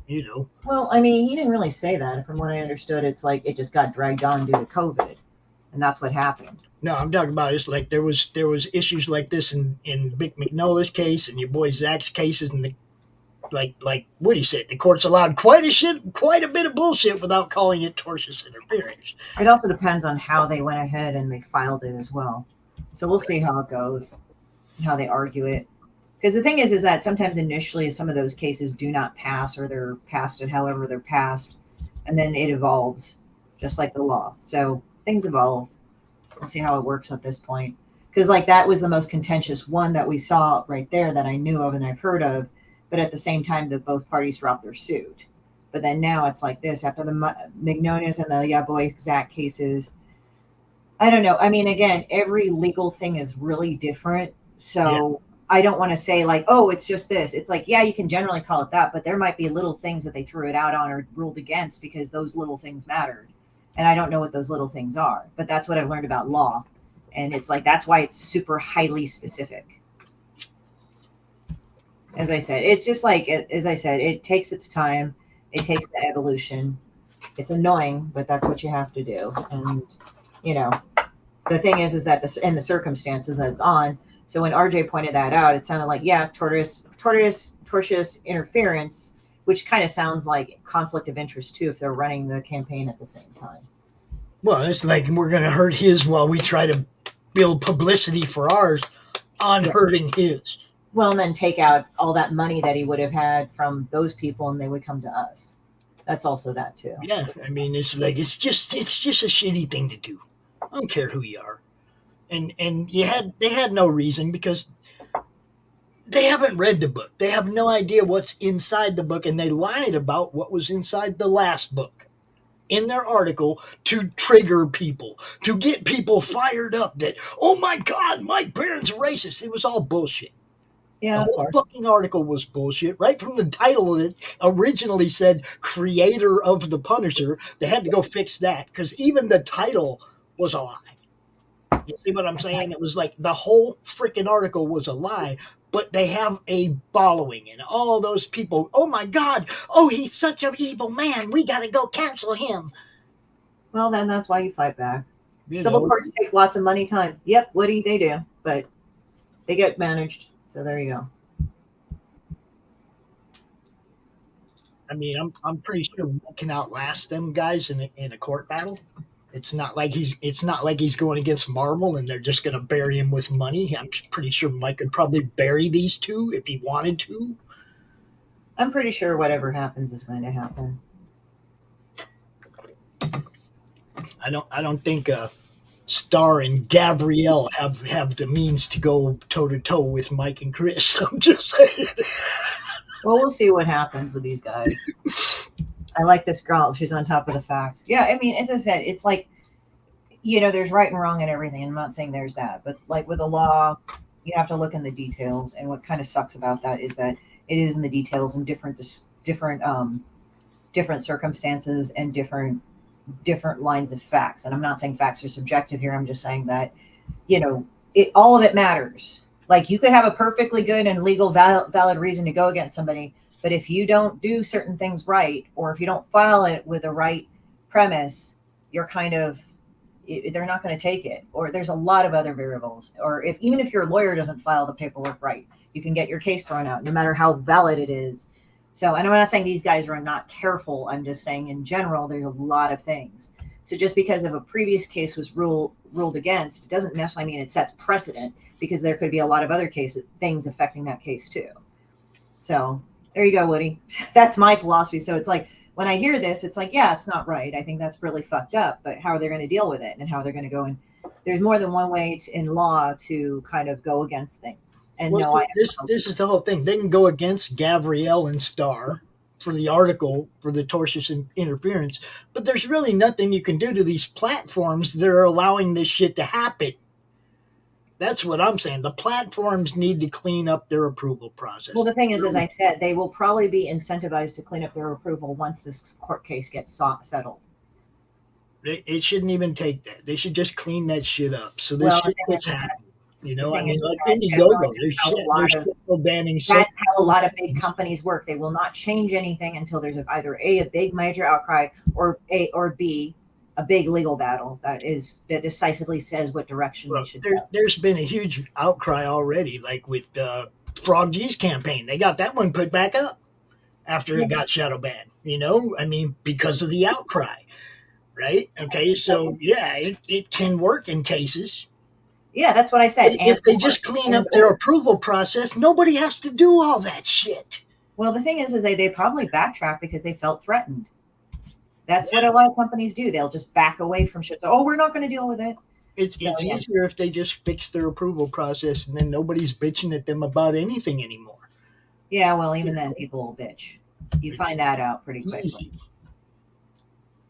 Well, I mean, he didn't really say that. From what I understood, it's like it just got dragged on due to COVID, and that's what happened. No, I'm talking about it's like there was issues like this in Vic McNulla's case and your boy Zach's cases, and like Woody said, the courts allowed quite a bit of bullshit without calling it tortious interference. It also depends on how they went ahead and they filed it as well. So we'll see how it goes, and how they argue it. Because the thing is that sometimes initially some of those cases do not pass, or they're passed at however they're passed, and then it evolves, just like the law. So things evolve. We'll see how it works at this point. Because like that was the most contentious one that we saw right there that I knew of and I've heard of, but at the same time that both parties dropped their suit. But then now it's like this after the Magnonas and the Yeah Boy Zach cases. I don't know. I mean, again, every legal thing is really different. So I don't want to say like, oh, it's just this. It's like, yeah, you can generally call it that, but there might be little things that they threw it out on or ruled against because those little things mattered. And I don't know what those little things are, but that's what I've learned about law. And it's like, that's why it's super highly specific. As I said, it's just like, as I said, it takes its time. It takes the evolution. It's annoying, but that's what you have to do. And you know, the thing is that this in the circumstances that it's on. So when RJ pointed that out, it sounded like, yeah, tortious interference, which kind of sounds like conflict of interest too, if they're running the campaign at the same time. Well, it's like we're going to hurt his while we try to build publicity for ours on hurting his. Well, and then take out all that money that he would have had from those people, and they would come to us. That's also that too. Yeah, I mean, it's just a shitty thing to do. I don't care who you are, and they had no reason because they haven't read the book. They have no idea what's inside the book, and they lied about what was inside the last book in their article to trigger people, to get people fired up that, oh my God, Mike Barron's racist. It was all bullshit. Yeah, the whole fucking article was bullshit. Right from the title, it originally said creator of the Punisher. They had to go fix that because even the title was a lie. You see what I'm saying? It was like the whole freaking article was a lie, but they have a following and all those people. Oh my God. Oh, he's such an evil man. We got to go cancel him. Well, then that's why you fight back. Civil courts take lots of money, time. Yep, they do, but they get managed. So there you go. I mean, I'm pretty sure we can outlast them guys in a court battle. It's not like he's going against Marvel and they're just going to bury him with money. I'm pretty sure Mike could probably bury these two if he wanted to. I'm pretty sure whatever happens is going to happen. I don't think Star and Gabrielle have the means to go toe to toe with Mike and Chris. I'm just saying. Well, we'll see what happens with these guys. I like this girl. She's on top of the facts. Yeah, I mean, as I said, it's like, there's right and wrong and everything. I'm not saying there's that, but like with the law, you have to look in the details. And what kind of sucks about that is that it is in the details and different circumstances and different lines of facts. And I'm not saying facts are subjective here. I'm just saying that, all of it matters. Like you could have a perfectly good and legal valid reason to go against somebody, but if you don't do certain things right, or if you don't file it with the right premise, you're they're not going to take it. Or there's a lot of other variables. Or even if your lawyer doesn't file the paperwork right, you can get your case thrown out, no matter how valid it is. So, and I'm not saying these guys are not careful. I'm just saying in general, there's a lot of things. So just because of a previous case was ruled against, it doesn't necessarily mean it sets precedent, because there could be a lot of other things affecting that case too. So there you go, Woody. That's my philosophy. So it's like, when I hear this, it's like, yeah, it's not right. I think that's really fucked up, but how are they going to deal with it and how they're going to go? And there's more than one way in law to kind of go against things. And this is the whole thing. They can go against Gabrielle and Star for the article for the tortious interference, but there's really nothing you can do to these platforms that are allowing this shit to happen. That's what I'm saying. The platforms need to clean up their approval process. Well, the thing is, as I said, they will probably be incentivized to clean up their approval once this court case gets settled. It shouldn't even take that. They should just clean that shit up. So this shit gets happening. I mean, like Indiegogo, they're still banning. That's how a lot of big companies work. They will not change anything until there's either a big major outcry, or B, a big legal battle that decisively says what direction they should go. There's been a huge outcry already, like with Frog G's campaign. They got that one put back up after it got shadow banned. I mean, because of the outcry, right? Okay, so yeah, it can work in cases. Yeah, that's what I said. If they just clean up their approval process, nobody has to do all that shit. Well, the thing is they probably backtrack because they felt threatened. That's what a lot of companies do. They'll just back away from shit. So, we're not going to deal with it. It's easier if they just fix their approval process and then nobody's bitching at them about anything anymore. Yeah, well, even then, people will bitch. You find that out pretty quickly. Easy.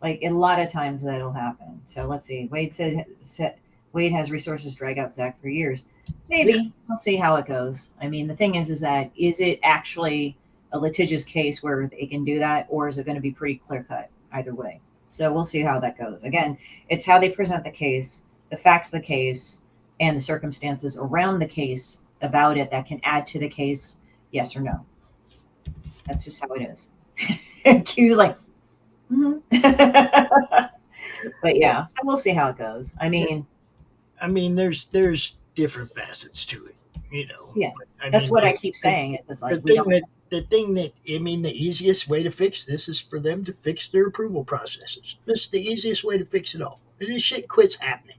Like, a lot of times that'll happen. So, let's see. Wade has resources drag out Zach for years. Maybe. Yeah. We'll see how it goes. I mean, the thing is that is it actually a litigious case where they can do that, or is it going to be pretty clear-cut? Either way. So we'll see how that goes. Again, it's how they present the case, the facts of the case, and the circumstances around the case about it that can add to the case, yes or no. That's just how it is. And Q's like, Mhm. But yeah, so we'll see how it goes. I mean, there's different facets to it, you know. yeah, I that's mean, what I keep saying. Is just like we don't. the easiest way to fix this is for them to fix their approval processes. This is the easiest way to fix it all. And this shit quits happening.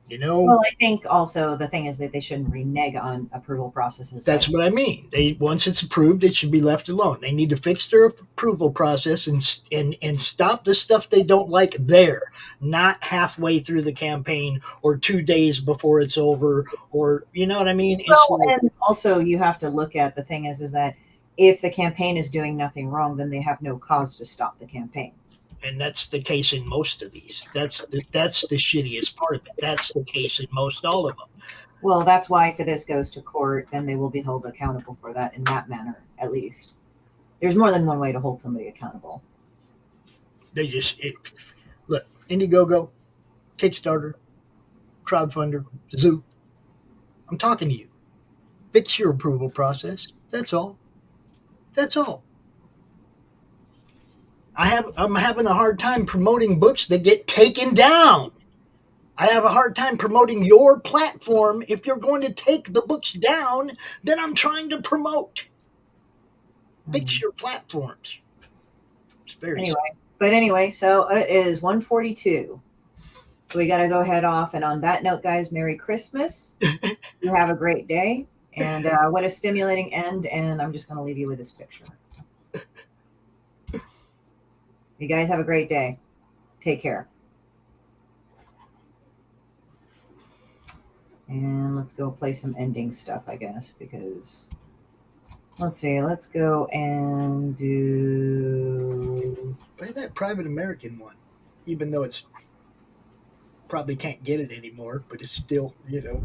You know, Well, I think also the thing is that they shouldn't renege on approval processes. that's what I mean. Once it's approved, it should be left alone. They need to fix their approval process and stop the stuff they don't like there, not halfway through the campaign or 2 days before it's over, or you know what I mean. Well, and also you have to look at the thing is that if the campaign is doing nothing wrong, then they have no cause to stop the campaign. And that's the case in most of these. That's the shittiest part of it. That's the case in most all of them. Well, that's why if this goes to court, then they will be held accountable for that in that manner, at least. There's more than one way to hold somebody accountable. They just look, Indiegogo, Kickstarter, crowdfunder, Zoo. I'm talking to you. Fix your approval process. That's all. That's all. I'm having a hard time promoting books that get taken down. I have a hard time promoting your platform if you're going to take the books down that I'm trying to promote. Fix your platforms. It's very anyway, so it is 1:42. So we got to go head off. And on that note, guys, Merry Christmas. You have a great day. And what a stimulating end. And I'm just going to leave you with this picture. You guys have a great day. Take care. And let's go play some ending stuff, I guess, because let's see. Let's go and do play that Private American one, even though it's probably can't get it anymore, but it's still, you know.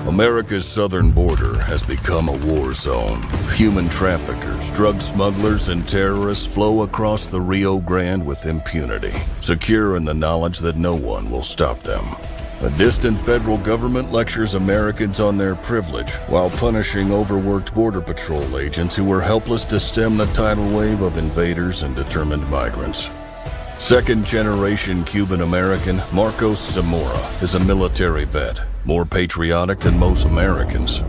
America's southern border has become a war zone. Human traffickers, drug smugglers, and terrorists flow across the Rio Grande with impunity, secure in the knowledge that no one will stop them. A distant federal government lectures Americans on their privilege while punishing overworked Border Patrol agents who were helpless to stem the tidal wave of invaders and determined migrants. Second-generation Cuban-American Marcos Zamora is a military vet, more patriotic than most Americans.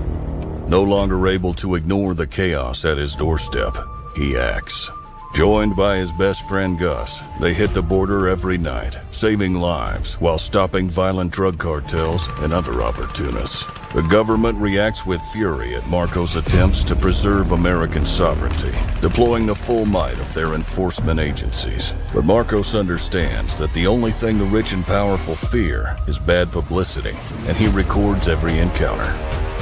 No longer able to ignore the chaos at his doorstep, he acts. Joined by his best friend Gus, they hit the border every night, saving lives while stopping violent drug cartels and other opportunists. The government reacts with fury at Marcos' attempts to preserve American sovereignty, deploying the full might of their enforcement agencies. But Marcos understands that the only thing the rich and powerful fear is bad publicity, and he records every encounter.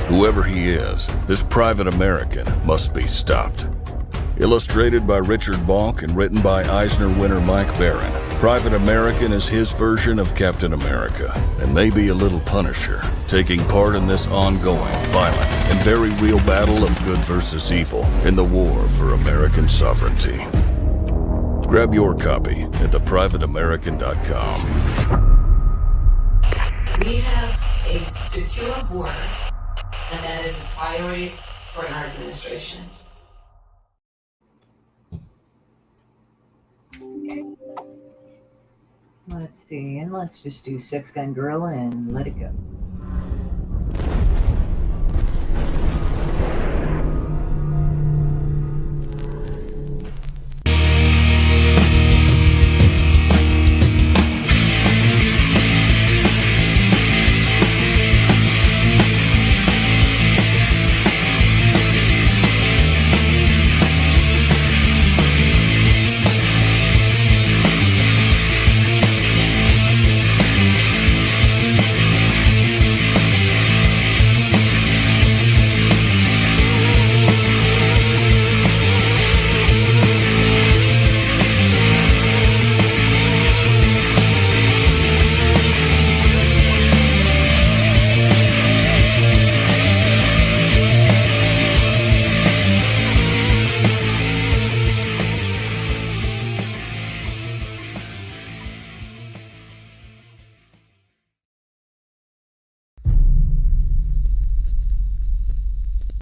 Whoever he is, this private American must be stopped. Illustrated by Richard Bonk and written by Eisner winner Mike Barron, Private American is his version of Captain America, and maybe a little Punisher, taking part in this ongoing, violent, and very real battle of good versus evil in the war for American sovereignty. Grab your copy at theprivateamerican.com. We have a secure border, and that is a priority for our administration. Let's see, and let's just do Six Gun Gorilla and let it go.